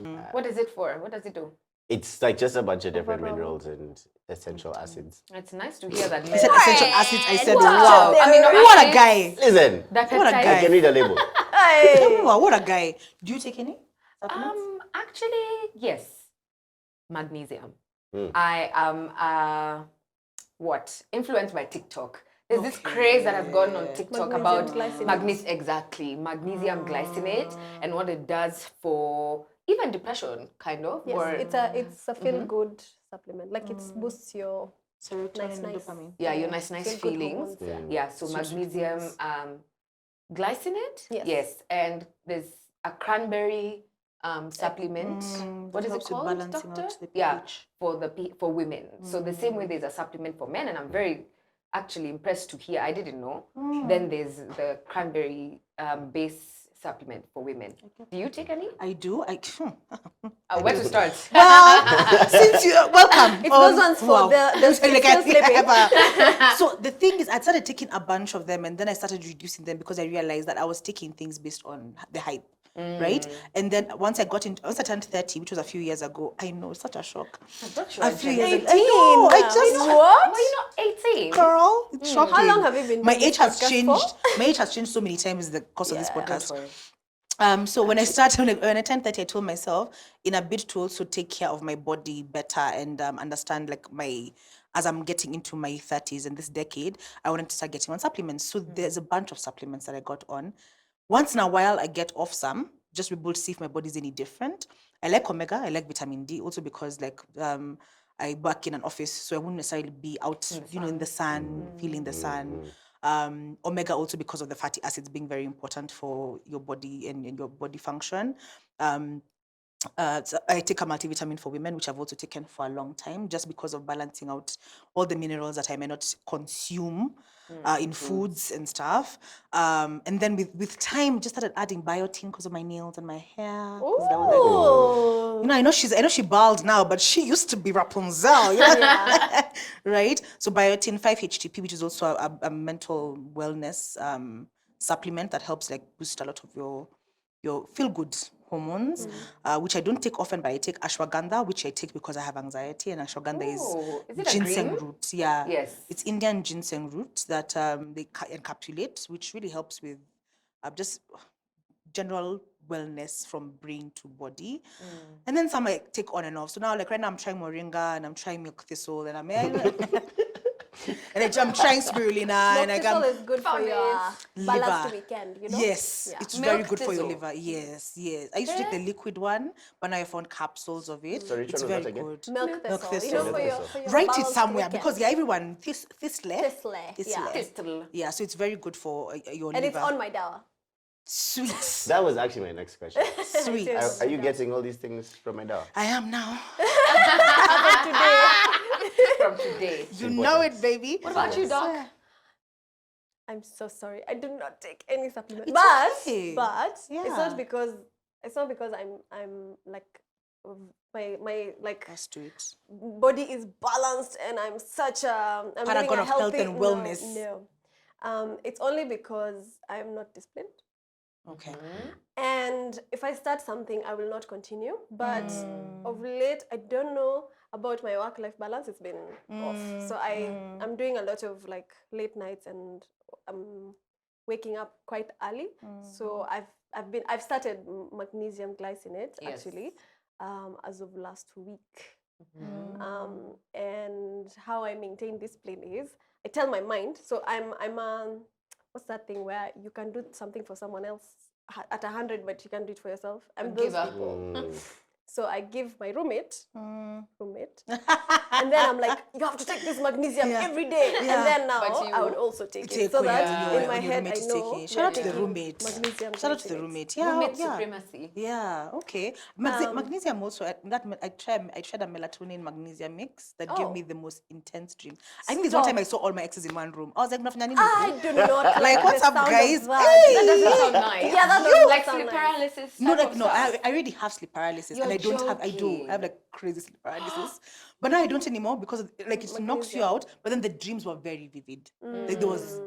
Speaker 1: do? What is it for? What does it do?
Speaker 4: It's like just a bunch of different minerals and essential acids.
Speaker 1: It's nice to hear that.
Speaker 2: He said essential acids. I said,
Speaker 3: Wow.
Speaker 2: wow.
Speaker 1: I mean,
Speaker 2: What a guy.
Speaker 4: Listen,
Speaker 1: That
Speaker 2: What a
Speaker 1: peptide-
Speaker 2: guy.
Speaker 4: I can read a label.
Speaker 2: Wow, what a guy. Do you take any supplements?
Speaker 1: Actually, yes. Magnesium.
Speaker 4: Mm.
Speaker 1: I am influenced by TikTok. There's this craze that has gone on TikTok
Speaker 3: Magnesium
Speaker 1: about
Speaker 3: glycinate.
Speaker 1: magnesium glycinate and what it does for even depression, kind of.
Speaker 3: Yes,
Speaker 1: or,
Speaker 3: it's a feel good supplement. Like it boosts your
Speaker 2: Serotonin and
Speaker 3: nice.
Speaker 2: dopamine.
Speaker 1: yeah, your nice
Speaker 3: feel good
Speaker 1: feelings.
Speaker 3: hormones,
Speaker 1: Yeah, so magnesium glycinate.
Speaker 3: Yes.
Speaker 1: And there's a cranberry supplement. What is it
Speaker 2: helps with
Speaker 1: called,
Speaker 2: balancing
Speaker 1: doctor?
Speaker 2: out the
Speaker 1: Yeah,
Speaker 2: pH.
Speaker 1: for women. So the same way there's a supplement for men, and I'm very actually impressed to hear. I didn't know. Then there's the cranberry base supplement for women. Do you take any?
Speaker 2: I do.
Speaker 1: Where to start?
Speaker 2: Well, since you welcome.
Speaker 3: It's those ones for the still sleeping.
Speaker 2: So the thing is, I started taking a bunch of them, and then I started reducing them because I realized that I was taking things based on the hype, right? And then once I turned 30, which was a few years ago, I know, it's such a shock. A few years ago, I know. I just
Speaker 3: What?
Speaker 1: Were you not 18?
Speaker 2: girl, it's shocking.
Speaker 3: How long have you been
Speaker 2: My
Speaker 3: doing
Speaker 2: age
Speaker 3: this
Speaker 2: has
Speaker 3: podcast
Speaker 2: changed.
Speaker 3: for?
Speaker 2: My age has changed so many times in the course of this
Speaker 1: Don't
Speaker 2: podcast.
Speaker 1: worry.
Speaker 2: So when I started, when I turned 30, I told myself, in a bid to also take care of my body better and understand like as I'm getting into my 30s in this decade, I wanted to start getting on supplements. So there's a bunch of supplements that I got on. Once in a while, I get off some, just to be able to see if my body's any different. I like omega, I like vitamin D, also because like I work in an office, so I wouldn't necessarily be out, in the sun, feeling the sun. Omega also because of the fatty acids being very important for your body and your body function. So I take a multivitamin for women, which I've also taken for a long time, just because of balancing out all the minerals that I may not consume in foods and stuff. And then with time, just started adding biotin because of my nails and my hair. 'Cause I was like, I know she bald now, but she used to be Rapunzel, right? So biotin, 5-HTP, which is also a mental wellness supplement that helps like boost a lot of your feel good hormones, which I don't take often, but I take ashwagandha, which I take because I have anxiety, and ashwagandha
Speaker 1: Is
Speaker 2: is
Speaker 1: it a
Speaker 2: ginseng
Speaker 1: green?
Speaker 2: root. Yeah,
Speaker 1: Yes.
Speaker 2: it's Indian ginseng root that they encapsulate, which really helps with just general wellness from brain to body. And then some I take on and off. So now, like right now, I'm trying moringa and I'm trying milk thistle, and I'm I'm trying spirulina, and
Speaker 3: Milk thistle is good for your balanced weekend,
Speaker 2: Yes,
Speaker 3: Yeah.
Speaker 2: it's
Speaker 1: Milk
Speaker 2: very good for your
Speaker 1: thistle.
Speaker 2: liver. Yes. I used to take the liquid one, but now I found capsules of it.
Speaker 4: Sorry, which
Speaker 2: It's
Speaker 4: one was
Speaker 2: very
Speaker 4: that again?
Speaker 2: good.
Speaker 3: Milk thistle.
Speaker 2: thistle.
Speaker 3: For your
Speaker 2: Write it
Speaker 3: balanced
Speaker 2: somewhere
Speaker 3: weekend.
Speaker 2: because everyone thistle.
Speaker 3: Thistle, yeah.
Speaker 1: Crystal.
Speaker 2: Yeah, so it's very good for your
Speaker 3: And
Speaker 2: liver.
Speaker 3: it's on MYDAWA.
Speaker 2: Sweet.
Speaker 4: That was actually my next question.
Speaker 2: Sweet.
Speaker 3: is.
Speaker 4: Are you getting all these things from MYDAWA?
Speaker 2: I am now.
Speaker 3: Today.
Speaker 1: from today.
Speaker 2: You know it, baby.
Speaker 1: What about you, Doc?
Speaker 3: I'm so sorry. I do not take any supplement.
Speaker 2: It's
Speaker 3: But
Speaker 2: okay.
Speaker 3: it's
Speaker 2: Yeah.
Speaker 3: not because I'm like my like
Speaker 2: Let's do it.
Speaker 3: body is balanced and I'm such a I'm living
Speaker 2: Paragon
Speaker 3: a
Speaker 2: of health
Speaker 3: healthy
Speaker 2: and wellness.
Speaker 3: No. It's only because I'm not disciplined.
Speaker 2: Okay.
Speaker 3: And if I start something, I will not continue. But of late, I don't know about my work-life balance. It's been off. So I'm doing a lot of like late nights and I'm waking up quite early. So I've started magnesium glycinate actually as of last week. And how I maintain discipline is I tell my mind. So I'm what's that thing where you can do something for someone else at 100, but you can't do it for yourself? I'm those people. So I give my roommate, and then I'm like, you have to take this magnesium every day. And then now I would also take it. So that in my head I know.
Speaker 2: Shout out to the roommate.
Speaker 3: Magnesium.
Speaker 2: Shout out to the roommate. Yeah,
Speaker 1: Roommate
Speaker 2: yeah.
Speaker 1: supremacy.
Speaker 2: Yeah, okay. Magnesium also, I tried a melatonin magnesium mix that gave me the most intense dreams. I think there's one time I saw all my exes in one room. I was like,
Speaker 3: I do not
Speaker 2: like, what's up, guys?
Speaker 1: That doesn't sound nice.
Speaker 3: Yeah, that doesn't
Speaker 1: like
Speaker 3: sound
Speaker 1: sleep
Speaker 3: nice.
Speaker 1: paralysis.
Speaker 2: No,
Speaker 1: type
Speaker 2: like,
Speaker 1: of
Speaker 2: no,
Speaker 1: stuff.
Speaker 2: I already have sleep paralysis.
Speaker 1: You're
Speaker 2: And I
Speaker 1: joking.
Speaker 2: have like crazy sleep paralysis. But now I don't anymore because like it knocks you out. But then the dreams were very vivid. Like there was,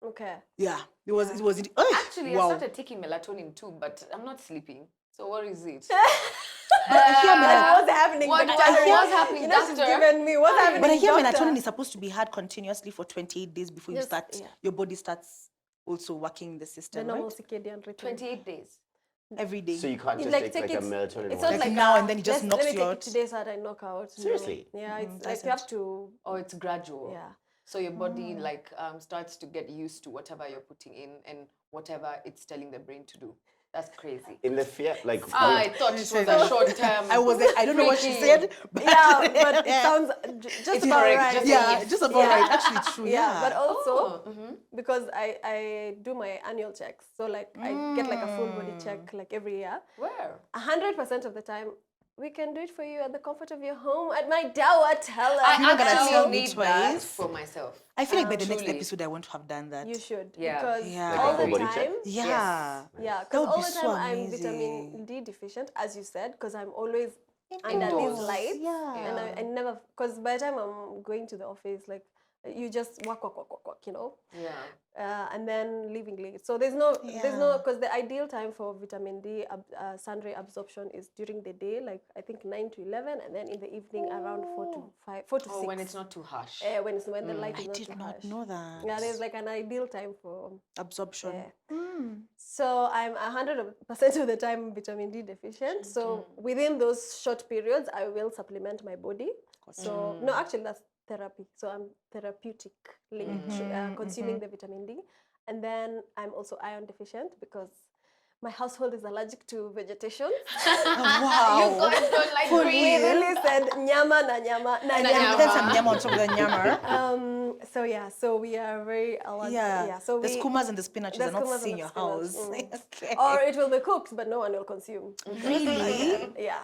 Speaker 3: Okay.
Speaker 2: yeah, it was.
Speaker 1: Actually,
Speaker 2: wow.
Speaker 1: I started taking melatonin too, but I'm not sleeping. So what is it?
Speaker 2: But I hear
Speaker 3: What's happening?
Speaker 1: What
Speaker 3: doctor?
Speaker 1: was happening,
Speaker 3: You know, she's
Speaker 1: doctor?
Speaker 3: given me what's happening.
Speaker 2: But I hear
Speaker 3: doctor?
Speaker 2: melatonin is supposed to be had continuously for 28 days before you
Speaker 3: Yes,
Speaker 2: start.
Speaker 3: yeah.
Speaker 2: Your body starts also working the
Speaker 3: The
Speaker 2: system,
Speaker 3: normal
Speaker 2: right?
Speaker 3: circadian rhythm.
Speaker 1: 28 days.
Speaker 2: Every day.
Speaker 4: So you can't
Speaker 3: It
Speaker 4: just
Speaker 3: like
Speaker 4: take
Speaker 3: take
Speaker 4: like a
Speaker 3: it-
Speaker 4: melatonin
Speaker 3: It's
Speaker 4: one.
Speaker 3: not like
Speaker 2: now and then it just knocks
Speaker 3: let me
Speaker 2: you
Speaker 3: take
Speaker 2: out.
Speaker 3: it today so that I knock out. No.
Speaker 4: Seriously?
Speaker 3: Yeah, it's like
Speaker 2: doesn't.
Speaker 3: you have to.
Speaker 1: Or it's gradual.
Speaker 3: Yeah.
Speaker 1: So your body like starts to get used to whatever you're putting in and whatever it's telling the brain to do. That's crazy.
Speaker 4: In the fear, like
Speaker 1: I thought it was a short term.
Speaker 2: I was like, I don't know what she
Speaker 1: freaky.
Speaker 2: said, but
Speaker 3: Yeah, but it sounds just
Speaker 1: It's
Speaker 3: about
Speaker 1: correct,
Speaker 3: right.
Speaker 1: just
Speaker 2: yeah, just about right. Actually, true.
Speaker 3: Yeah,
Speaker 2: Yeah,
Speaker 3: but also
Speaker 1: Oh,
Speaker 3: because I do my annual checks, so like I get like a full body check like every year.
Speaker 1: where?
Speaker 3: 100% of the time, we can do it for you at the comfort of your home at MYDAWA. Tell us.
Speaker 1: I
Speaker 2: not gonna tell
Speaker 1: actually
Speaker 2: me
Speaker 1: need that
Speaker 2: twice.
Speaker 1: for myself.
Speaker 2: I feel like by the next
Speaker 1: truly.
Speaker 2: episode, I want to have done that.
Speaker 3: You should.
Speaker 1: Yeah.
Speaker 3: Because
Speaker 2: Yeah. Like
Speaker 3: all
Speaker 2: a
Speaker 3: the
Speaker 4: full body check?
Speaker 3: time.
Speaker 2: Yeah.
Speaker 3: Yeah,
Speaker 2: That
Speaker 3: because
Speaker 2: would
Speaker 3: all
Speaker 2: be
Speaker 3: the
Speaker 2: so
Speaker 3: time I'm
Speaker 2: amazing.
Speaker 3: vitamin D deficient, as you said, because I'm always under
Speaker 1: Indoors.
Speaker 3: these lights.
Speaker 2: Yeah.
Speaker 3: And I never, because by the time I'm going to the office, like, you just work, you know?
Speaker 1: Yeah.
Speaker 3: And then leaving late. So there's no, because the ideal time for vitamin D sun ray absorption is during the day, like I think 9 to 11, and then in the evening around 4 to 6.
Speaker 1: Oh, when it's not too harsh.
Speaker 3: When the light is
Speaker 2: I
Speaker 3: not
Speaker 2: did
Speaker 3: too
Speaker 2: not
Speaker 3: harsh.
Speaker 2: know that.
Speaker 3: Yeah, there's like an ideal time for
Speaker 2: Absorption.
Speaker 3: So I'm 100% of the time vitamin D deficient. So within those short periods, I will supplement my body. So no, actually that's therapy. So I'm therapeutically consuming the vitamin D. And then I'm also iron deficient because my household is allergic to vegetation.
Speaker 2: Wow.
Speaker 1: You guys don't like
Speaker 3: We
Speaker 1: green.
Speaker 3: really said nyama na nyama na
Speaker 1: Na
Speaker 3: nyama.
Speaker 1: nyama.
Speaker 2: Then some nyama on top of the nyama.
Speaker 3: So yeah, so we are very allergic.
Speaker 2: Yeah.
Speaker 3: So
Speaker 2: the
Speaker 3: we,
Speaker 2: skumas and the spinach
Speaker 3: the
Speaker 2: are not
Speaker 3: skumas and
Speaker 2: seeing
Speaker 3: the
Speaker 2: your
Speaker 3: spinach,
Speaker 2: house. Okay.
Speaker 3: or it will be cooked, but no one will consume.
Speaker 2: Really?
Speaker 3: Yeah.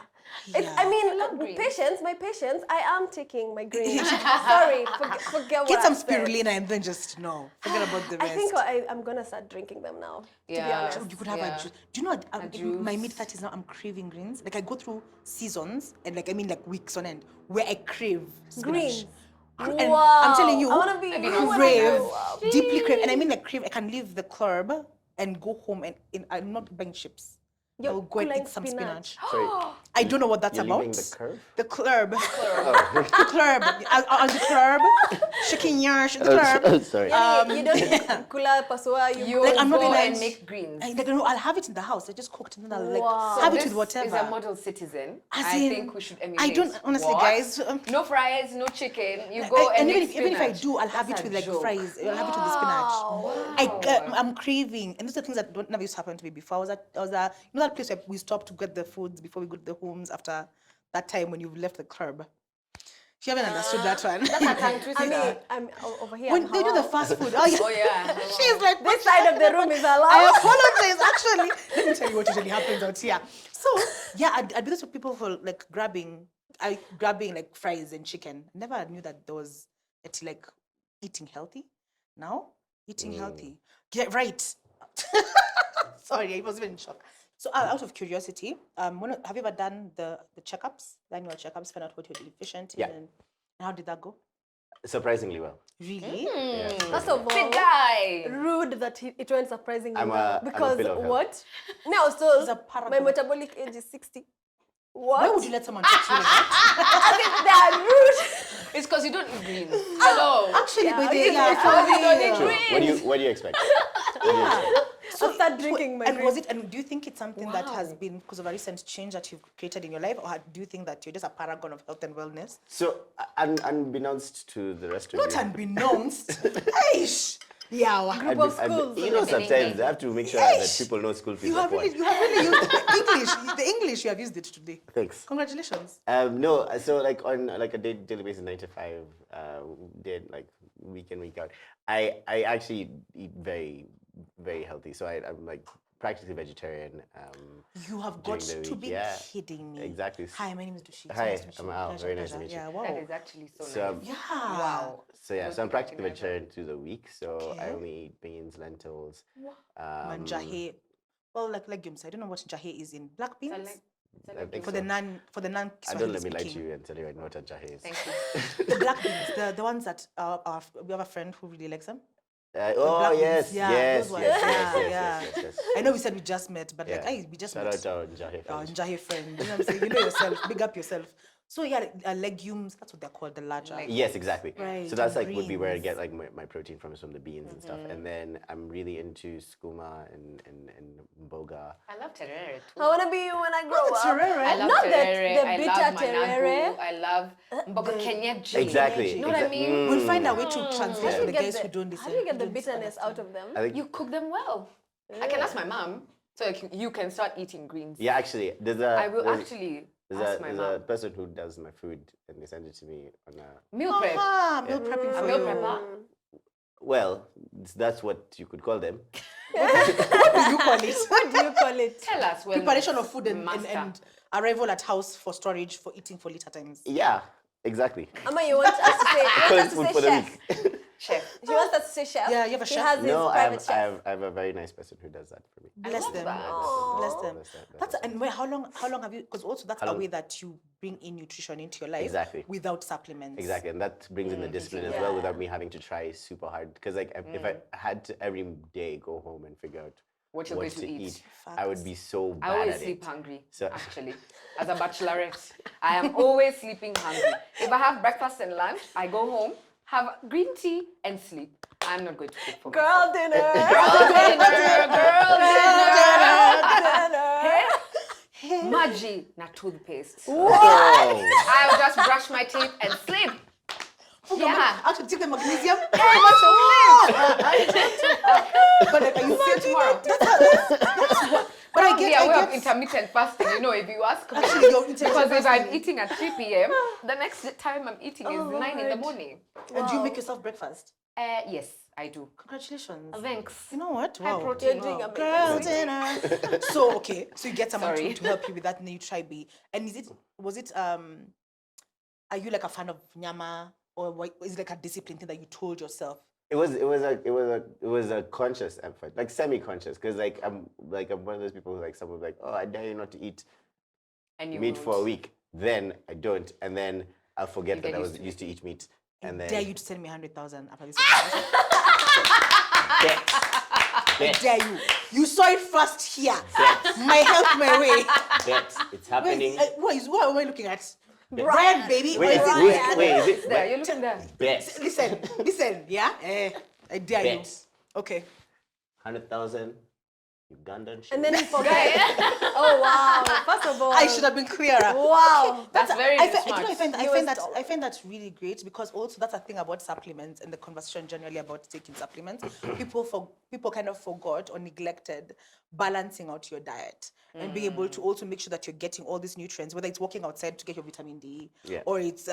Speaker 2: Yeah.
Speaker 3: I mean,
Speaker 1: greens.
Speaker 3: my patience, I am taking my greens. Sorry, forget what
Speaker 2: Get some
Speaker 3: I said.
Speaker 2: spirulina and then just forget about the rest.
Speaker 3: I think I'm gonna start drinking them now. To be
Speaker 1: Yeah.
Speaker 3: honest.
Speaker 2: You could have a juice. Do you know, in
Speaker 1: juice.
Speaker 2: my mid-30s now, I'm craving greens. Like, I go through seasons, and like, I mean, like, weeks on end, where I crave spinach.
Speaker 3: Greens.
Speaker 2: And
Speaker 3: Wow.
Speaker 2: I'm telling you,
Speaker 3: I wanna be
Speaker 2: crave, deeply crave. And I mean, like, crave, I can leave the club and go home, and I'm not buying chips.
Speaker 3: You're
Speaker 2: I'll go and
Speaker 3: pulling
Speaker 2: eat some
Speaker 3: spinach.
Speaker 2: spinach.
Speaker 4: Sorry,
Speaker 2: I don't know what that's
Speaker 4: you're
Speaker 2: about.
Speaker 4: leaving the curve?
Speaker 2: The club. The club. On the club. Shaking yash. The club.
Speaker 4: Sorry.
Speaker 3: You don't kula pasua.
Speaker 1: You
Speaker 2: Like, I'm not
Speaker 1: go
Speaker 2: in
Speaker 1: and
Speaker 2: a-
Speaker 1: make greens.
Speaker 2: Like, no, I'll have it in the house. I just cooked and then I'll like
Speaker 3: Wow.
Speaker 2: have it
Speaker 1: this
Speaker 2: with whatever.
Speaker 1: is a model citizen.
Speaker 2: As
Speaker 1: I
Speaker 2: in,
Speaker 1: think we should emulate.
Speaker 2: I don't honestly,
Speaker 1: What?
Speaker 2: guys.
Speaker 1: No fries, no chicken. You go and
Speaker 2: even
Speaker 1: make
Speaker 2: if I
Speaker 1: spinach.
Speaker 2: do, I'll have
Speaker 1: That's
Speaker 2: it
Speaker 1: a
Speaker 2: with like
Speaker 1: joke.
Speaker 2: fries. I'll have it with the spinach. I'm craving, and those are things that don't never used to happen to me before. I was at you know that place where we stopped to get the foods before we go to the homes after that time when you've left the club. She haven't understood that one.
Speaker 1: That's a tongue twister.
Speaker 3: I mean, I'm over here.
Speaker 2: When
Speaker 3: I'm
Speaker 2: they do the
Speaker 3: halal.
Speaker 2: fast food, oh yeah,
Speaker 1: Oh yeah.
Speaker 2: she's like,
Speaker 3: This side of the room is
Speaker 2: I
Speaker 3: allowed.
Speaker 2: apologize. Actually, let me tell you what usually happens out here. So yeah, I'd be those people for like grabbing grabbing like fries and chicken. Never knew that there was like eating healthy. Now eating healthy. Get right. Sorry, I was even in shock. So out of curiosity, have you ever done the checkups, the annual checkups, find out what you're deficient in,
Speaker 4: Yeah.
Speaker 2: and how did that go?
Speaker 4: Surprisingly well.
Speaker 2: Really?
Speaker 4: Yeah.
Speaker 3: First of all,
Speaker 1: Fit guy.
Speaker 3: rude that it went surprisingly
Speaker 4: I'm
Speaker 3: well.
Speaker 4: a
Speaker 3: Because
Speaker 4: pillar of health.
Speaker 3: what? Now, so
Speaker 2: He's a
Speaker 3: my
Speaker 2: paragon.
Speaker 3: metabolic age is 60.
Speaker 2: Why
Speaker 3: What?
Speaker 2: would you let someone touch you like that?
Speaker 3: As if they are rude.
Speaker 1: It's because you don't eat greens. Hello.
Speaker 2: Actually, but
Speaker 3: okay,
Speaker 2: they are
Speaker 3: because we don't eat
Speaker 2: probably-
Speaker 4: What do you expect? What do you expect?
Speaker 3: I'll start drinking my
Speaker 2: And was
Speaker 3: drink.
Speaker 2: it? And do you think it's something that has
Speaker 1: Wow.
Speaker 2: been because of a recent change that you've created in your life, or do you think that you're just a paragon of health and wellness?
Speaker 4: So, unbeknownst to the rest of
Speaker 2: Not
Speaker 4: you,
Speaker 2: unbeknownst. Eish. Yeah.
Speaker 3: Group of schools.
Speaker 4: you know, sometimes I have to make sure that people know school fees.
Speaker 2: You have
Speaker 4: at
Speaker 2: really
Speaker 4: once.
Speaker 2: used the English. The English you have used it today.
Speaker 4: Thanks.
Speaker 2: Congratulations.
Speaker 4: No, so like on like a daily basis, 9 to 5, did like week in, week out. I actually eat very, very healthy. So I'm like practically vegetarian.
Speaker 2: You have
Speaker 4: During
Speaker 2: got
Speaker 4: the
Speaker 2: to
Speaker 4: week,
Speaker 2: be
Speaker 4: yeah.
Speaker 2: kidding me.
Speaker 4: Exactly.
Speaker 2: Hi, my name is Dushi.
Speaker 4: Hi,
Speaker 2: Nice to meet
Speaker 4: I'm
Speaker 2: you.
Speaker 4: Al.
Speaker 2: Pleasure,
Speaker 4: Very nice to
Speaker 2: pleasure.
Speaker 4: meet you.
Speaker 2: Yeah, wow.
Speaker 1: That is actually so
Speaker 4: So,
Speaker 1: nice.
Speaker 2: Yeah.
Speaker 1: Wow.
Speaker 4: So yeah, so I'm practically
Speaker 1: Never.
Speaker 4: vegetarian through the week. So I
Speaker 2: Okay.
Speaker 4: only eat beans, lentils.
Speaker 2: Manjahe. Well, like legumes. I don't know what jahe is in black beans.
Speaker 4: I think
Speaker 2: For
Speaker 4: so.
Speaker 2: the non
Speaker 4: I don't let me lie to you and tell you I know what a jahe is.
Speaker 1: Thank you.
Speaker 2: The black beans, the ones that we have a friend who really likes them.
Speaker 4: Oh
Speaker 2: black beans,
Speaker 4: yes,
Speaker 2: yeah,
Speaker 4: yes,
Speaker 2: those
Speaker 4: yes,
Speaker 2: ones.
Speaker 4: yes, yes,
Speaker 2: Yeah,
Speaker 4: yes, yes, yes.
Speaker 2: I know we said we just met, but like,
Speaker 4: Yeah.
Speaker 2: hey, we just
Speaker 4: Shout
Speaker 2: met.
Speaker 4: out to our jahe
Speaker 2: Oh,
Speaker 4: friends.
Speaker 2: Njahe friend. You know what I'm saying? You know yourself. Big up yourself. So yeah, legumes. That's what they're called, the larger.
Speaker 4: Yes, exactly.
Speaker 2: Right,
Speaker 4: So that's
Speaker 2: and
Speaker 4: like would be where I
Speaker 2: greens.
Speaker 4: get like my protein from, is from the beans and stuff. And then I'm really into skooma and boga.
Speaker 1: I love terere too.
Speaker 3: I want to be you when I grow up.
Speaker 2: terere.
Speaker 1: I love
Speaker 3: Not that
Speaker 1: terere.
Speaker 3: the
Speaker 1: I
Speaker 3: bitter
Speaker 1: love
Speaker 3: terere.
Speaker 1: managu. I love mboga kenyeji.
Speaker 4: Exactly.
Speaker 1: You know what I mean?
Speaker 2: We'll find a way to translate
Speaker 3: How
Speaker 2: for
Speaker 3: do
Speaker 2: the
Speaker 3: you
Speaker 2: guys
Speaker 3: get
Speaker 2: who don't
Speaker 3: the,
Speaker 2: listen.
Speaker 3: how do you get
Speaker 2: who
Speaker 3: the
Speaker 2: don't
Speaker 3: bitterness out
Speaker 2: understand.
Speaker 3: of them?
Speaker 4: I think
Speaker 1: You cook them well. I can ask my mom, so like you can start eating greens.
Speaker 4: yeah, actually,
Speaker 1: I will actually ask my
Speaker 4: there's
Speaker 1: mom.
Speaker 4: a person who does my food and they send it to me on a
Speaker 1: Meal prep.
Speaker 2: Ah, meal prepping
Speaker 1: A
Speaker 2: for
Speaker 1: meal
Speaker 2: you.
Speaker 1: prepper.
Speaker 4: well, that's what you could call them.
Speaker 2: What do you call it?
Speaker 3: What do you call it?
Speaker 1: Tell us. Wellness
Speaker 2: Preparation of food and
Speaker 1: master.
Speaker 2: arrival at house for storage for eating for later times.
Speaker 4: Yeah, exactly.
Speaker 3: Ama, you want us to say,
Speaker 4: Food for the
Speaker 3: chef?
Speaker 4: week.
Speaker 1: Chef.
Speaker 3: She wants us to say chef.
Speaker 2: Yeah, you have a
Speaker 3: he
Speaker 2: chef?
Speaker 3: has his
Speaker 4: No,
Speaker 3: private chef.
Speaker 4: I have a very nice person who does that for me.
Speaker 2: Bless
Speaker 1: love
Speaker 2: them.
Speaker 1: that.
Speaker 2: Bless them.
Speaker 4: Bless that, bless
Speaker 2: That's
Speaker 4: that.
Speaker 2: and wait, how long have you? Because also that's
Speaker 4: How
Speaker 2: a
Speaker 4: long?
Speaker 2: way that you bring in nutrition into your life.
Speaker 4: Exactly.
Speaker 2: Without supplements.
Speaker 4: Exactly, and that brings in the discipline as well without me having to try super hard. Because like if I had to every day go home and figure out
Speaker 1: What you're going to eat.
Speaker 4: I would be so bad
Speaker 1: I always
Speaker 4: at
Speaker 1: sleep
Speaker 4: it.
Speaker 1: hungry,
Speaker 4: So-
Speaker 1: actually. As a bachelorette, I am always sleeping hungry. If I have breakfast and lunch, I go home, have green tea, and sleep. I'm not going to cook for
Speaker 3: Girl dinner.
Speaker 1: myself. Girl dinner. Maji, not toothpaste.
Speaker 4: Oh.
Speaker 1: I'll just brush my teeth and sleep. Yeah.
Speaker 2: Actually, take the magnesium.
Speaker 1: Very much so sleep.
Speaker 2: But like, are you
Speaker 1: See you tomorrow.
Speaker 2: But I
Speaker 1: Be
Speaker 2: get,
Speaker 1: aware
Speaker 2: I
Speaker 1: of
Speaker 2: get.
Speaker 1: intermittent fasting, you know, if you ask me.
Speaker 2: Actually, you're intermittent
Speaker 1: Because if I'm
Speaker 2: fasting.
Speaker 1: eating at 3 p.m., the next time I'm eating is 9 in the morning.
Speaker 2: And do you make yourself breakfast?
Speaker 1: Yes, I do.
Speaker 2: Congratulations.
Speaker 1: Thanks.
Speaker 2: You know what?
Speaker 1: High
Speaker 2: Wow.
Speaker 1: protein.
Speaker 3: You're doing amazing.
Speaker 2: Girl dinner. So okay, so you get someone
Speaker 1: Sorry.
Speaker 2: to help you with that, and then you try be. And was it are you like a fan of nyama, or is it like a discipline thing that you told yourself?
Speaker 4: It was a conscious effort, like semi-conscious, because like I'm one of those people who like someone like, oh, I dare you not to eat
Speaker 1: And you
Speaker 4: meat for a
Speaker 1: won't.
Speaker 4: week. Then I don't, and then I'll forget
Speaker 1: You
Speaker 4: that
Speaker 1: get
Speaker 4: I
Speaker 1: used
Speaker 4: was
Speaker 1: to
Speaker 4: used to eat meat, and then
Speaker 2: Dare you to send me 100,000 after this?
Speaker 4: bet, bet,
Speaker 2: Dare you? You saw it first here.
Speaker 4: bet,
Speaker 2: My health, my way.
Speaker 4: bet. It's happening.
Speaker 2: What am I looking at? Brian, baby.
Speaker 4: Wait, is
Speaker 2: Brian.
Speaker 4: it, wait, is it?
Speaker 1: There, you're looking there.
Speaker 4: Bet,
Speaker 2: Listen, yeah? I dare you.
Speaker 4: bet.
Speaker 2: Okay.
Speaker 4: 100,000 Ugandan shit.
Speaker 3: And then he forgot. Oh wow! First of all,
Speaker 2: I should have been clearer.
Speaker 3: Wow.
Speaker 1: That's very smart.
Speaker 2: I find that really great, because also that's a thing about supplements and the conversation generally about taking supplements. People kind of forgot or neglected balancing out your diet and being able to also make sure that you're getting all these nutrients, whether it's walking outside to get your vitamin D,
Speaker 4: Yeah.
Speaker 2: or it's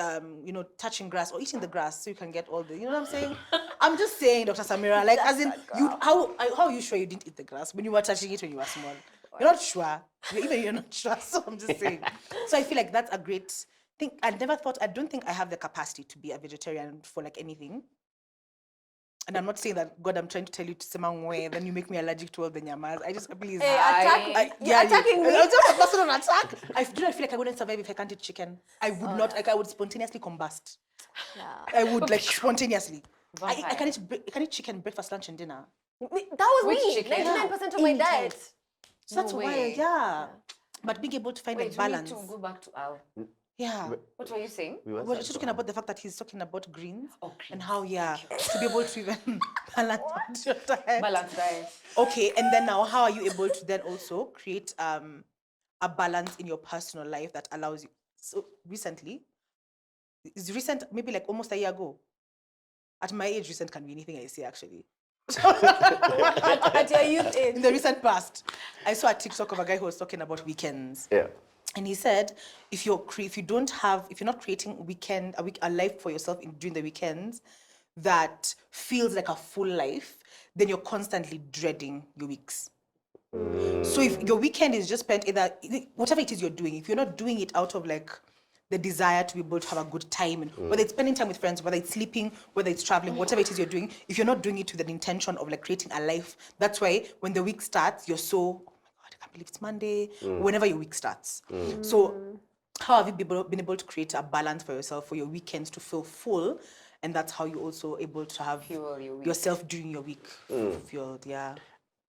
Speaker 2: touching grass or eating the grass so you can get all the, you know what I'm saying? I'm just saying, Dr. Samira, like as in how are you sure you didn't eat the grass when you were touching it when you were small? You're not sure. Even you're not sure. So I'm just saying. So I feel like that's a great don't think I have the capacity to be a vegetarian for like anything. And I'm not saying that, God, I'm trying to tell you to say MYWAY, then you make me allergic to all the nyamas. I just, please.
Speaker 3: Hey,
Speaker 2: You're
Speaker 3: attacking me.
Speaker 2: It's just a personal attack. I feel like I wouldn't survive if I can't eat chicken. I would not, like, I would spontaneously combust.
Speaker 3: Yeah.
Speaker 2: I would, like, spontaneously. I
Speaker 1: Vampire.
Speaker 2: can eat chicken, breakfast, lunch, and dinner.
Speaker 3: That was
Speaker 1: Which
Speaker 3: me.
Speaker 1: chicken?
Speaker 3: 99% of my
Speaker 2: Anytime.
Speaker 3: diet.
Speaker 2: So that's
Speaker 1: No
Speaker 2: why,
Speaker 1: way.
Speaker 2: yeah. But being able to find a
Speaker 1: Wait, we need
Speaker 2: balance.
Speaker 1: to go back to Al.
Speaker 2: Yeah.
Speaker 1: What were you saying?
Speaker 2: We're just talking about the fact that he's talking about greens
Speaker 1: Oh,
Speaker 2: and
Speaker 1: greens.
Speaker 2: how, to be able to even balance your diet.
Speaker 1: Balance diet.
Speaker 2: Okay, and then now, how are you able to then also create a balance in your personal life that allows you? So recently, maybe like almost a year ago. At my age, recent can be anything I say actually.
Speaker 3: At your youth age.
Speaker 2: In the recent past, I saw a TikTok of a guy who was talking about weekends.
Speaker 4: Yeah.
Speaker 2: And he said, if you're not creating a life for yourself during the weekends that feels like a full life, then you're constantly dreading your weeks. So if your weekend is just spent whatever it is you're doing, if you're not doing it out of like the desire to be able to have a good time, and whether it's spending time with friends, whether it's sleeping, whether it's traveling, whatever it is you're doing, if you're not doing it with an intention of like creating a life, that's why when the week starts, you're so, oh my God, I can't believe it's Monday, whenever your week starts. So how have you been able to create a balance for yourself for your weekends to feel full? And that's how you're also able to have
Speaker 1: Fuel your week.
Speaker 2: yourself during your week fulfilled, yeah.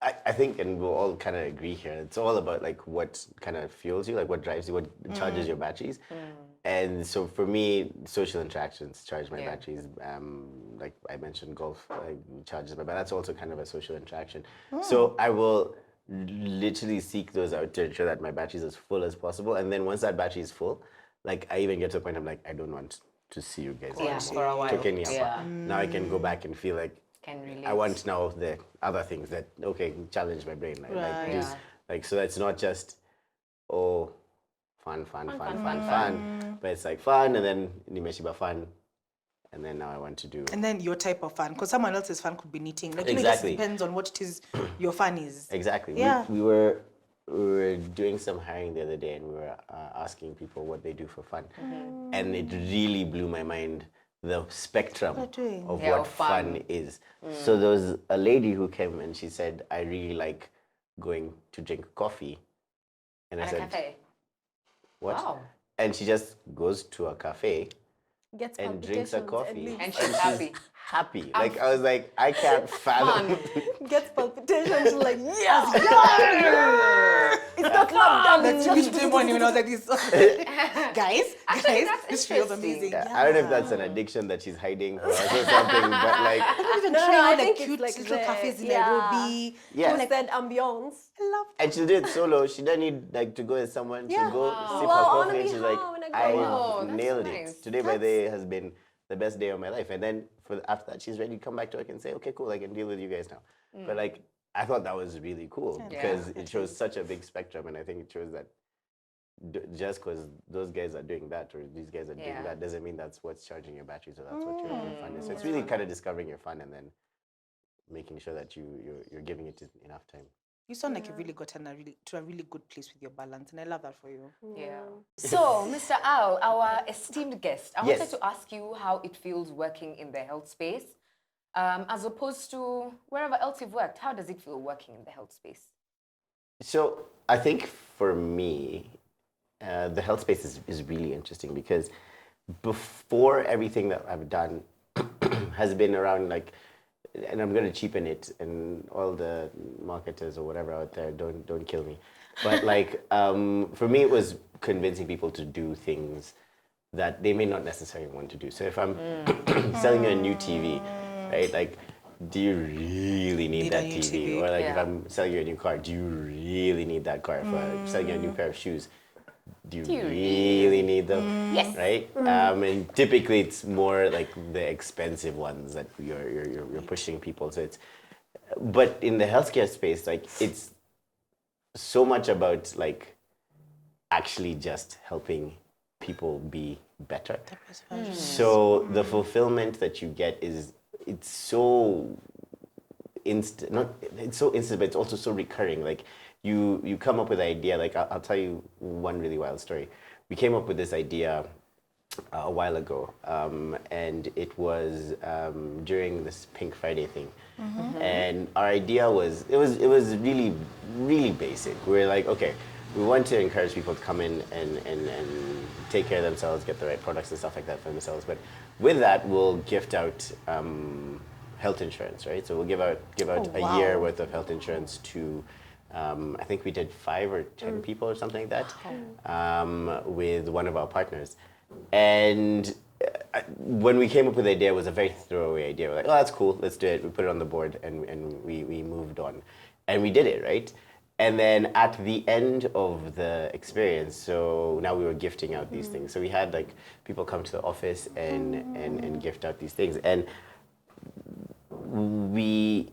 Speaker 4: I think, and we'll all kind of agree here, it's all about like what kind of fuels you, like what drives you, what charges your batteries. And so for me, social interactions charge my batteries. Like I mentioned, golf charges my batteries. That's also kind of a social interaction. So I will literally seek those out to ensure that my battery is as full as possible. And then once that battery is full, like I even get to a point I'm like, I don't want to see you guys anymore.
Speaker 1: For a while.
Speaker 4: Took any
Speaker 1: Yeah.
Speaker 4: apart. Now I can go back and feel like
Speaker 1: Can relate.
Speaker 4: I want now the other things that challenge my brain. Like,
Speaker 2: Right.
Speaker 4: just, like so that's not just fun. But it's like fun, and then nimeshiba fun, and then now I want to do.
Speaker 2: And then your type of fun, because someone else's fun could be knitting. Like,
Speaker 4: Exactly.
Speaker 2: It just depends on what it is your fun is.
Speaker 4: Exactly.
Speaker 2: Yeah.
Speaker 4: We were doing some hiring the other day, and we were asking people what they do for fun, and it really blew my mind the spectrum of
Speaker 1: Yeah,
Speaker 4: what
Speaker 1: of fun.
Speaker 4: fun is. So there was a lady who came and she said, "I really like going to drink coffee," and I
Speaker 1: At a
Speaker 4: said,
Speaker 1: cafe.
Speaker 4: "What?"
Speaker 1: Wow.
Speaker 4: And she just goes to a cafe
Speaker 3: Gets
Speaker 4: and drinks a
Speaker 3: palpitations
Speaker 4: coffee.
Speaker 3: leaves.
Speaker 1: And she's happy.
Speaker 4: Happy. Like I was like, I can't fathom.
Speaker 3: Gets palpitations like, yes! It's not love, darling.
Speaker 2: That's me today morning when I was like this. guys,
Speaker 1: that's
Speaker 2: this feels
Speaker 1: interesting.
Speaker 2: amazing.
Speaker 4: Yeah, I don't know if that's an addiction that she's hiding for us or something, but like,
Speaker 2: Even
Speaker 3: No,
Speaker 2: try
Speaker 3: I
Speaker 2: all the
Speaker 3: think it's
Speaker 2: cute
Speaker 3: like
Speaker 2: little
Speaker 3: the-
Speaker 2: cafes in
Speaker 3: yeah.
Speaker 2: Nairobi.
Speaker 4: yeah.
Speaker 3: Toasted ambience.
Speaker 2: I love
Speaker 4: And she did it solo. She didn't need like to go with someone.
Speaker 2: Yeah.
Speaker 4: She'd go
Speaker 3: Wow.
Speaker 4: sip
Speaker 3: Wow,
Speaker 4: her
Speaker 3: I
Speaker 4: coffee
Speaker 3: wanna
Speaker 4: and
Speaker 3: be
Speaker 4: she's
Speaker 3: her
Speaker 4: like,
Speaker 3: when I grow
Speaker 4: I
Speaker 1: up. That's
Speaker 4: nailed
Speaker 1: nice.
Speaker 4: it. Today my day has been the best day of my life. And then after that, she's ready to come back to work and say, okay, cool, I can deal with you guys now. But like, I thought that was really cool because it shows such a big spectrum. And I think it shows that just because those guys are doing that or these guys are doing that doesn't mean that's what's charging your battery. So that's what your fun is. So it's really kind of discovering your fun and then making sure that you're giving it enough time.
Speaker 2: You sound like you've really gotten to a really good place with your balance, and I love that for you.
Speaker 1: Yeah. So, Mr. Al, our esteemed guest, I
Speaker 4: Yes.
Speaker 1: wanted to ask you how it feels working in the health space, as opposed to wherever else you've worked. How does it feel working in the health space?
Speaker 4: So I think for me, the health space is really interesting because before everything that I've done has been around like, and I'm going to cheapen it, and all the marketers or whatever out there, don't kill me. But like, for me, it was convincing people to do things that they may not necessarily want to do. So if I'm selling you a new TV, right, like, do you really need that
Speaker 2: a new
Speaker 4: TV?
Speaker 2: TV.
Speaker 4: Or like, if
Speaker 1: Yeah.
Speaker 4: I'm selling you a new car, do you really need that car? If I'm selling you a new pair of shoes, do you really need them?
Speaker 1: Yes.
Speaker 4: Right? And typically it's more like the expensive ones that you're pushing people. So it's, but in the healthcare space, like it's so much about like actually just helping people be better. So the fulfillment that you get it's so instant, it's so instant, but it's also so recurring. Like you come up with an idea, like I'll tell you one really wild story. We came up with this idea a while ago, and it was during this Pink Friday thing. And our idea was it was really basic. We were like, okay, we want to encourage people to come in and take care of themselves, get the right products and stuff like that for themselves. But with that, we'll gift out health insurance, right? So we'll give out a year worth of health insurance to I think we did 5 or 10 people or something like that with one of our partners. And when we came up with the idea, it was a very throwaway idea. We're like, oh, that's cool, let's do it. We put it on the board and we moved on. And we did it, right? And then at the end of the experience, so now we were gifting out these things. So we had like people come to the office and gift out these things. And we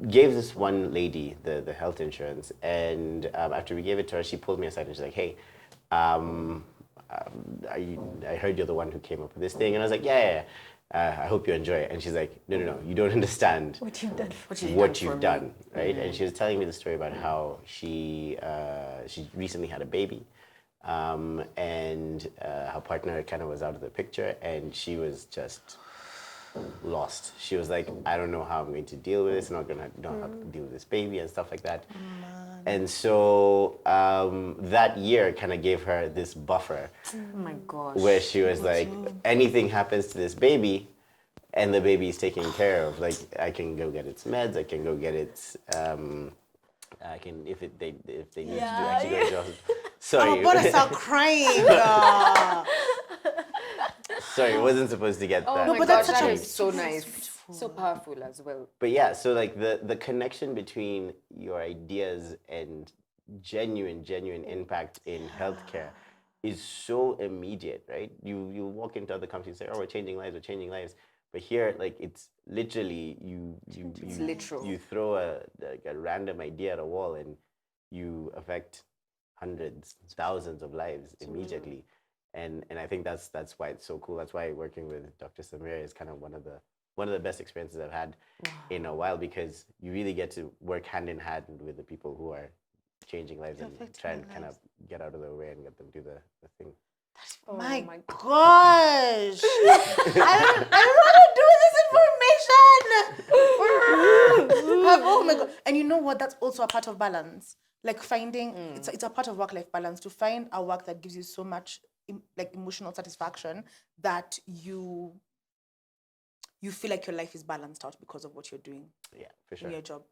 Speaker 4: gave this one lady the health insurance. And after we gave it to her, she pulled me aside and she's like, hey, I heard you're the one who came up with this thing. And I was like, yeah. I hope you enjoy it. And she's like, no, you don't understand
Speaker 3: What you've done.
Speaker 4: what you've done, right? And she was telling me the story about how she recently had a baby, and her partner kind of was out of the picture, and she was just lost. She was like, I don't know how I'm going to deal with this. I'm not gonna know how to deal with this baby and stuff like that. And so that year kind of gave her this buffer.
Speaker 1: Oh my gosh.
Speaker 4: Where she was like, anything happens to this baby, and the baby is taken care of. Like, I can go get its meds. I can go get its. I can if they need to do actually go to the hospital. Sorry.
Speaker 2: Oh, but I start crying.
Speaker 4: Sorry, it wasn't supposed to get
Speaker 1: Oh
Speaker 4: that.
Speaker 1: my
Speaker 2: but
Speaker 1: gosh,
Speaker 2: that's such
Speaker 1: that
Speaker 2: a
Speaker 1: is so nice. So powerful as well.
Speaker 4: But yeah, so like the connection between your ideas and genuine impact in healthcare is so immediate, right? You walk into other companies and say, oh, we're changing lives. But here, like, it's literally
Speaker 1: It's literal.
Speaker 4: You throw a random idea at a wall and you affect hundreds, thousands of lives immediately. And I think that's why it's so cool. That's why working with Dr. Samira is kind of one of the best experiences I've had in a while, because you really get to work hand in hand with the people who are changing lives and try and kind of get out of their way and get them do the thing.
Speaker 2: My gosh! I don't want to do this information. Oh my god! And you know what? That's also a part of balance. Like finding, it's a part of work-life balance to find a work that gives you so much like emotional satisfaction that you feel like your life is balanced out because of what you're doing.
Speaker 4: Yeah, for sure.
Speaker 2: In your job.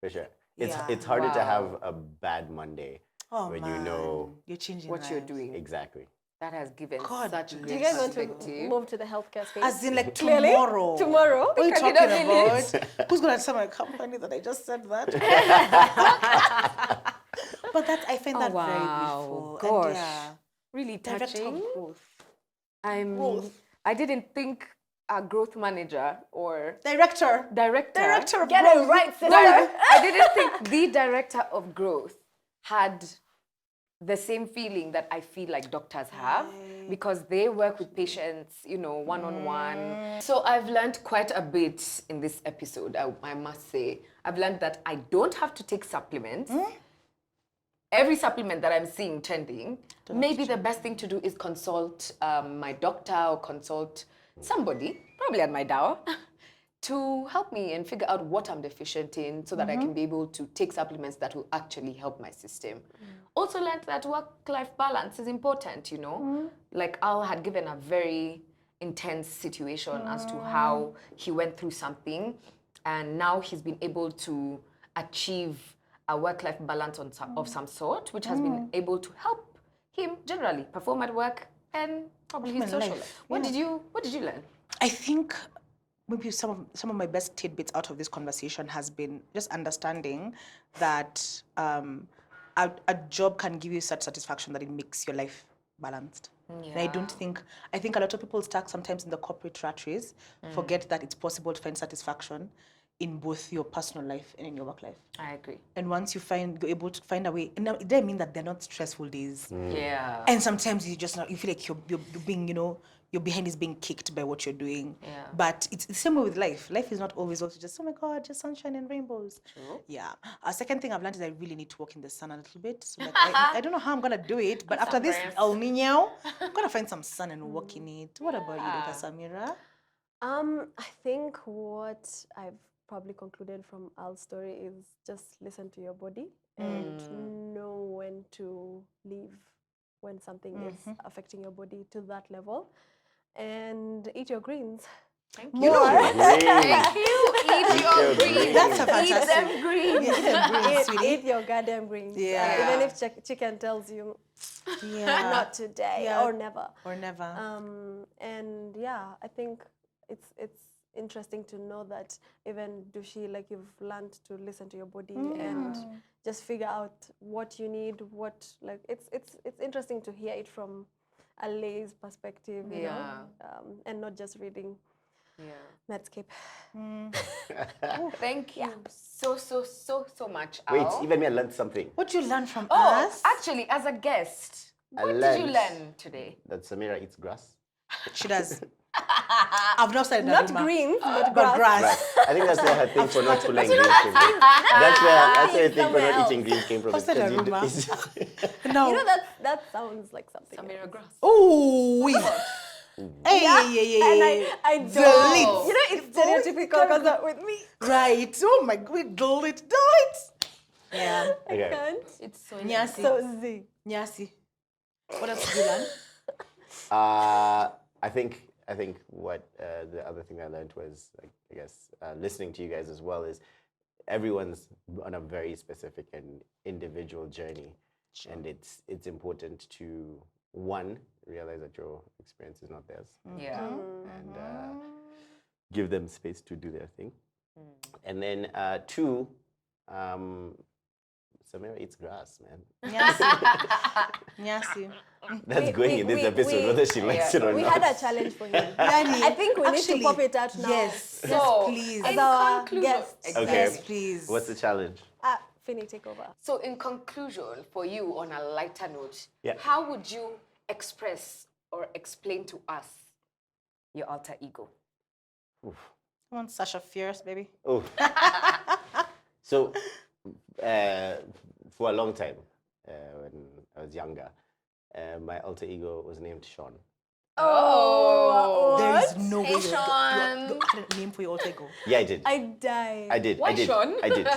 Speaker 4: For sure.
Speaker 2: Yeah.
Speaker 4: It's harder to have a bad Monday when
Speaker 2: man.
Speaker 4: you know
Speaker 2: you're changing
Speaker 1: What you're
Speaker 2: lives.
Speaker 1: doing.
Speaker 4: exactly.
Speaker 1: That has given
Speaker 2: God
Speaker 1: such
Speaker 2: bless.
Speaker 1: great
Speaker 3: Do you guys want to
Speaker 1: perspective.
Speaker 3: move to the healthcare space?
Speaker 2: As in like
Speaker 3: Clearly?
Speaker 2: tomorrow.
Speaker 3: Tomorrow?
Speaker 2: What are you
Speaker 1: Can we
Speaker 2: talking
Speaker 1: not
Speaker 2: about? Who's gonna tell my company that I just said that? But I find that very beautiful.
Speaker 1: Gosh.
Speaker 2: And yeah,
Speaker 1: Really
Speaker 2: director
Speaker 1: touching.
Speaker 2: of growth.
Speaker 1: I didn't think a growth manager or
Speaker 2: Director
Speaker 1: director.
Speaker 2: of
Speaker 3: Get
Speaker 2: growth.
Speaker 3: it right, sister.
Speaker 1: I didn't think the director of growth had the same feeling that I feel like doctors have, because they work with patients, one-on-one. So I've learned quite a bit in this episode, I must say. I've learned that I don't have to take supplements. Every supplement that I'm seeing trending, maybe the best thing to do is consult my doctor or consult somebody, probably at MYDAWA, to help me and figure out what I'm deficient in so that I can be able to take supplements that will actually help my system. Also learned that work-life balance is important, Like Al had given a very intense situation as to how he went through something, and now he's been able to achieve a work-life balance of some sort, which has been able to help him generally perform at work and probably his social life. What did you learn?
Speaker 2: I think maybe some of my best tidbits out of this conversation has been just understanding that a job can give you such satisfaction that it makes your life balanced.
Speaker 1: Yeah.
Speaker 2: And I think a lot of people stuck sometimes in the corporate rat race forget that it's possible to find satisfaction in both your personal life and in your work life.
Speaker 1: I agree.
Speaker 2: And once you're able to find a way, and now it doesn't mean that they're not stressful days.
Speaker 1: Yeah.
Speaker 2: And sometimes you feel like you're being, your behind is being kicked by what you're doing.
Speaker 1: Yeah.
Speaker 2: But it's the same way with life. Life is not always also just, oh my God, just sunshine and rainbows.
Speaker 1: True.
Speaker 2: Yeah. A second thing I've learned is I really need to walk in the sun a little bit. So like, I don't know how I'm going to do it, but after this
Speaker 1: Sunburns.
Speaker 2: El Nino, I'm going to find some sun and walk in it. What about you,
Speaker 1: Yeah.
Speaker 2: Dr. Samira?
Speaker 3: I think what I've probably concluded from Al's story is just listen to your body and know when to leave when something is affecting your body to that level, and eat your greens.
Speaker 1: Thank you.
Speaker 3: More.
Speaker 1: Thank you. Eat your
Speaker 4: your
Speaker 1: greens.
Speaker 4: greens.
Speaker 2: That's a
Speaker 3: Eat
Speaker 2: fantastic.
Speaker 3: them greens.
Speaker 2: Yeah, eat them greens,
Speaker 3: Eat,
Speaker 2: sweetie.
Speaker 3: eat your goddamn greens.
Speaker 2: Yeah.
Speaker 3: Even if chicken tells you
Speaker 2: Yeah.
Speaker 3: not today
Speaker 2: Yeah.
Speaker 3: or never.
Speaker 2: Or never.
Speaker 3: And yeah, I think it's interesting to know that even Dushi, like you've learned to listen to your body and just figure out what you need, what like it's interesting to hear it from a lay's perspective, you know, and not just reading Medscape.
Speaker 1: Thank you so much,
Speaker 4: Wait,
Speaker 1: Al.
Speaker 4: even me, I learned something.
Speaker 2: What you learn from
Speaker 1: Oh,
Speaker 2: us?
Speaker 1: actually, as a guest,
Speaker 4: I
Speaker 1: what did you
Speaker 4: learned
Speaker 1: learn today?
Speaker 4: that Samira eats grass.
Speaker 2: She does. I've not started
Speaker 3: Not
Speaker 2: that rumor.
Speaker 3: greens, but
Speaker 2: But
Speaker 3: grass.
Speaker 2: grass.
Speaker 4: I think that's where her thing for not pulling greens came from. That's where her thing for
Speaker 3: somewhere
Speaker 4: not
Speaker 3: else.
Speaker 4: eating greens came from.
Speaker 2: What's that,
Speaker 4: because you
Speaker 2: Aruma?
Speaker 4: do-
Speaker 2: No.
Speaker 3: You know that sounds like something.
Speaker 1: Samira
Speaker 3: else.
Speaker 1: Grass.
Speaker 2: Oh, wait. Hey,
Speaker 3: And I
Speaker 2: The
Speaker 3: don't.
Speaker 2: lids.
Speaker 3: You know, it's stereotypical because that with me.
Speaker 2: Right. Oh my God. Do it. Do it. Yeah.
Speaker 4: Okay.
Speaker 3: Can't.
Speaker 1: It's so
Speaker 2: Nyasi.
Speaker 3: So Z.
Speaker 2: Nyasi. What else did you learn?
Speaker 4: I think what the other thing I learned was, like, I guess, listening to you guys as well, is everyone's on a very specific and individual journey, and it's important to realize that your experience is not theirs,
Speaker 1: Yeah.
Speaker 4: and give them space to do their thing, and then two, Samira eats grass, man.
Speaker 2: Nyasi. Nyasi.
Speaker 4: That's going in this episode, whether she likes it or
Speaker 3: We
Speaker 4: not.
Speaker 3: had a challenge for him.
Speaker 2: Yani,
Speaker 3: I think we need
Speaker 2: actually,
Speaker 3: to pop it out now.
Speaker 2: Yes. Yes,
Speaker 1: So,
Speaker 2: please.
Speaker 3: As
Speaker 1: in
Speaker 3: our
Speaker 1: conclusion,
Speaker 3: guest.
Speaker 4: Okay.
Speaker 2: Yes, please.
Speaker 4: What's the challenge?
Speaker 3: Finny, take over.
Speaker 1: So, in conclusion, for you, on a lighter note,
Speaker 4: Yeah.
Speaker 1: how would you express or explain to us your alter ego?
Speaker 4: Oof.
Speaker 2: Come on, Sasha Fierce, baby.
Speaker 4: Oh. So, for a long time, when I was younger, my alter ego was named Sean.
Speaker 1: Oh,
Speaker 2: There is no
Speaker 1: Hey,
Speaker 2: way
Speaker 1: Sean.
Speaker 2: you had a name for your alter ego.
Speaker 4: Yeah, I did.
Speaker 3: I died.
Speaker 4: I did.
Speaker 1: Why
Speaker 4: I did.
Speaker 1: Sean?
Speaker 4: I did.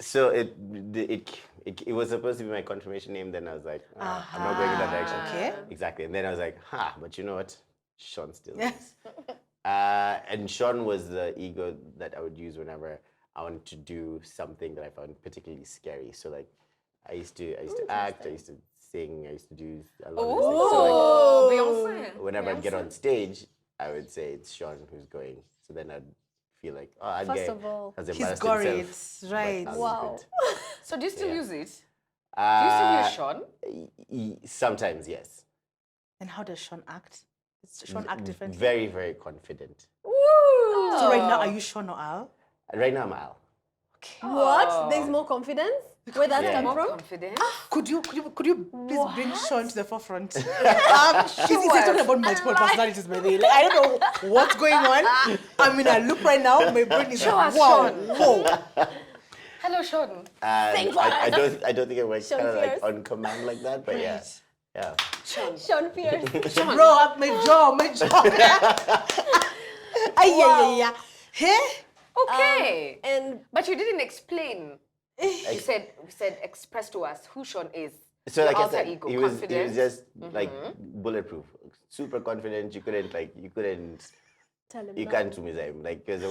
Speaker 4: So it was supposed to be my confirmation name. Then I was like, I'm not going in that direction.
Speaker 2: Okay.
Speaker 4: Exactly. And then I was like, but you know what? Sean still is. And Sean was the ego that I would use whenever I wanted to do something that I found particularly scary. So like, I used to act, I used to sing, I used to do a lot of these things. So
Speaker 1: Oh, Beyonce.
Speaker 4: like, whenever I'd get on stage, I would say it's Sean who's going. So then I'd feel like, that
Speaker 3: First
Speaker 4: guy
Speaker 3: of all,
Speaker 4: has
Speaker 2: He's
Speaker 4: embarrassed
Speaker 2: got
Speaker 4: himself,
Speaker 2: it, right.
Speaker 4: but I was
Speaker 3: Wow.
Speaker 4: good.
Speaker 1: So, do you still
Speaker 4: Yeah.
Speaker 1: use it? Do you still use Sean?
Speaker 4: Sometimes, yes.
Speaker 2: And how does Sean act? Does Sean act differently?
Speaker 4: Very, very confident.
Speaker 2: So right now, are you Sean or Al?
Speaker 4: Right now, I'm Al.
Speaker 3: What? There's more confidence? Where that
Speaker 4: Yeah.
Speaker 3: come
Speaker 1: More
Speaker 3: from?
Speaker 1: confident?
Speaker 2: Could you please bring Sean to the forefront? She's talking about multiple personalities, by the way. Like, I don't know what's going on. I mean, I look right now, my brain is
Speaker 1: Show
Speaker 2: like,
Speaker 1: us,
Speaker 2: wow,
Speaker 1: Sean.
Speaker 2: whoa.
Speaker 1: Hello, Sean.
Speaker 4: I don't think it works
Speaker 3: Sean
Speaker 4: kind of like
Speaker 3: Fierce.
Speaker 4: on command like that, but yeah.
Speaker 3: Sean Fierce.
Speaker 2: Bro, up my jaw. Ay. Hey?
Speaker 1: Okay.
Speaker 3: And
Speaker 1: But you didn't explain. You said express to us who Sean is.
Speaker 4: So
Speaker 1: Your
Speaker 4: like I
Speaker 1: alter
Speaker 4: said,
Speaker 1: ego,
Speaker 4: he was
Speaker 1: confident.
Speaker 4: just like bulletproof, super confident. You couldn't
Speaker 3: tell him
Speaker 4: you
Speaker 3: no.
Speaker 4: can't do him like because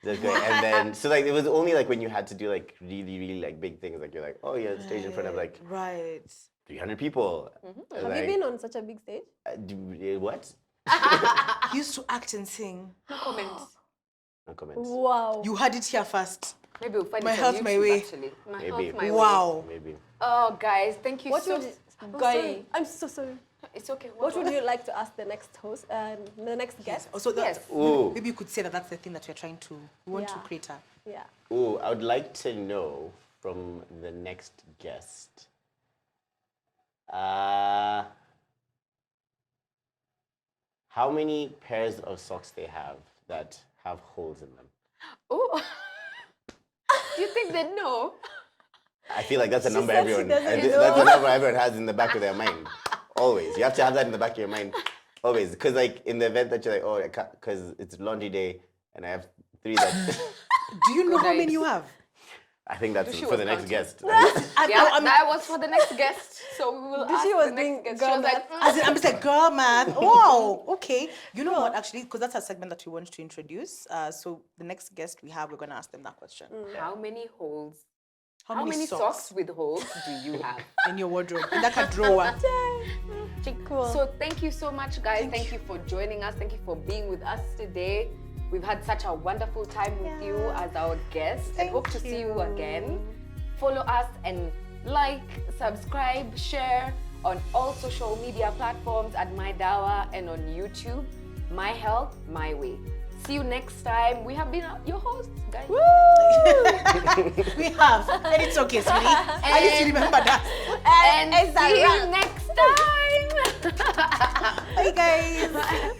Speaker 4: just going. And then so like it was only like when you had to do like really like big things, like you're like, oh yeah, stage in front of like
Speaker 2: Right.
Speaker 4: 300 people.
Speaker 3: Have
Speaker 4: Like,
Speaker 3: you been on such a big stage?
Speaker 4: What?
Speaker 2: He used to act and sing.
Speaker 1: No comments.
Speaker 4: No comments.
Speaker 3: Wow.
Speaker 2: You heard it here first.
Speaker 1: Maybe we'll find
Speaker 2: My
Speaker 1: it on
Speaker 2: health,
Speaker 1: YouTube,
Speaker 2: my way.
Speaker 1: actually. My
Speaker 4: Maybe.
Speaker 1: health, my way.
Speaker 2: Wow.
Speaker 4: Maybe.
Speaker 1: Oh, guys, thank you
Speaker 3: What
Speaker 1: so
Speaker 3: would
Speaker 1: much.
Speaker 3: Sorry. I'm so sorry.
Speaker 1: It's okay.
Speaker 3: What would you like to ask the next host, the next guest?
Speaker 2: Also,
Speaker 1: Yes.
Speaker 4: Ooh.
Speaker 2: maybe you could say that that's the thing that we're trying to, we want to
Speaker 3: Yeah.
Speaker 2: create a.
Speaker 3: Yeah.
Speaker 4: Ooh, I would like to know from the next guest. how many pairs of socks they have that have holes in them.
Speaker 1: Oh, do you think they know?
Speaker 4: I feel like that's a number
Speaker 3: said she
Speaker 4: everyone.
Speaker 3: doesn't
Speaker 4: That's
Speaker 3: know.
Speaker 4: a number everyone has in the back of their mind. Always, you have to have that in the back of your mind. Always, because like in the event that you're like, oh, because it's laundry day and I have 3 that.
Speaker 2: Do you know how many you have?
Speaker 4: I think that's
Speaker 1: She
Speaker 4: for
Speaker 1: was
Speaker 4: the next
Speaker 1: counting.
Speaker 4: guest.
Speaker 1: Yeah, that was for the next guest. So we will ask
Speaker 3: She was
Speaker 1: the
Speaker 3: doing
Speaker 1: next guest. She
Speaker 3: girl
Speaker 1: was like,
Speaker 3: math.
Speaker 2: As in, I'm just like, girl, man. Wow. Okay. You know what? Actually, because that's a segment that we want to introduce. So the next guest we have, we're going to ask them that question.
Speaker 1: how many holes?
Speaker 2: How many
Speaker 1: socks with holes do you have?
Speaker 2: in your wardrobe? In that drawer.
Speaker 3: Cool.
Speaker 1: So thank you so much, guys. Thank you for joining us. Thank you for being with us today. We've had such a wonderful time with you as our guest, and hope to see you again. Follow us and like, subscribe, share on all social media platforms at MYDAWA and on YouTube. My Health, My Way. See you next time. We have been your hosts, guys.
Speaker 2: We have. And it's okay, sweetie. I need to remember that.
Speaker 1: And see you next time.
Speaker 2: Bye, guys.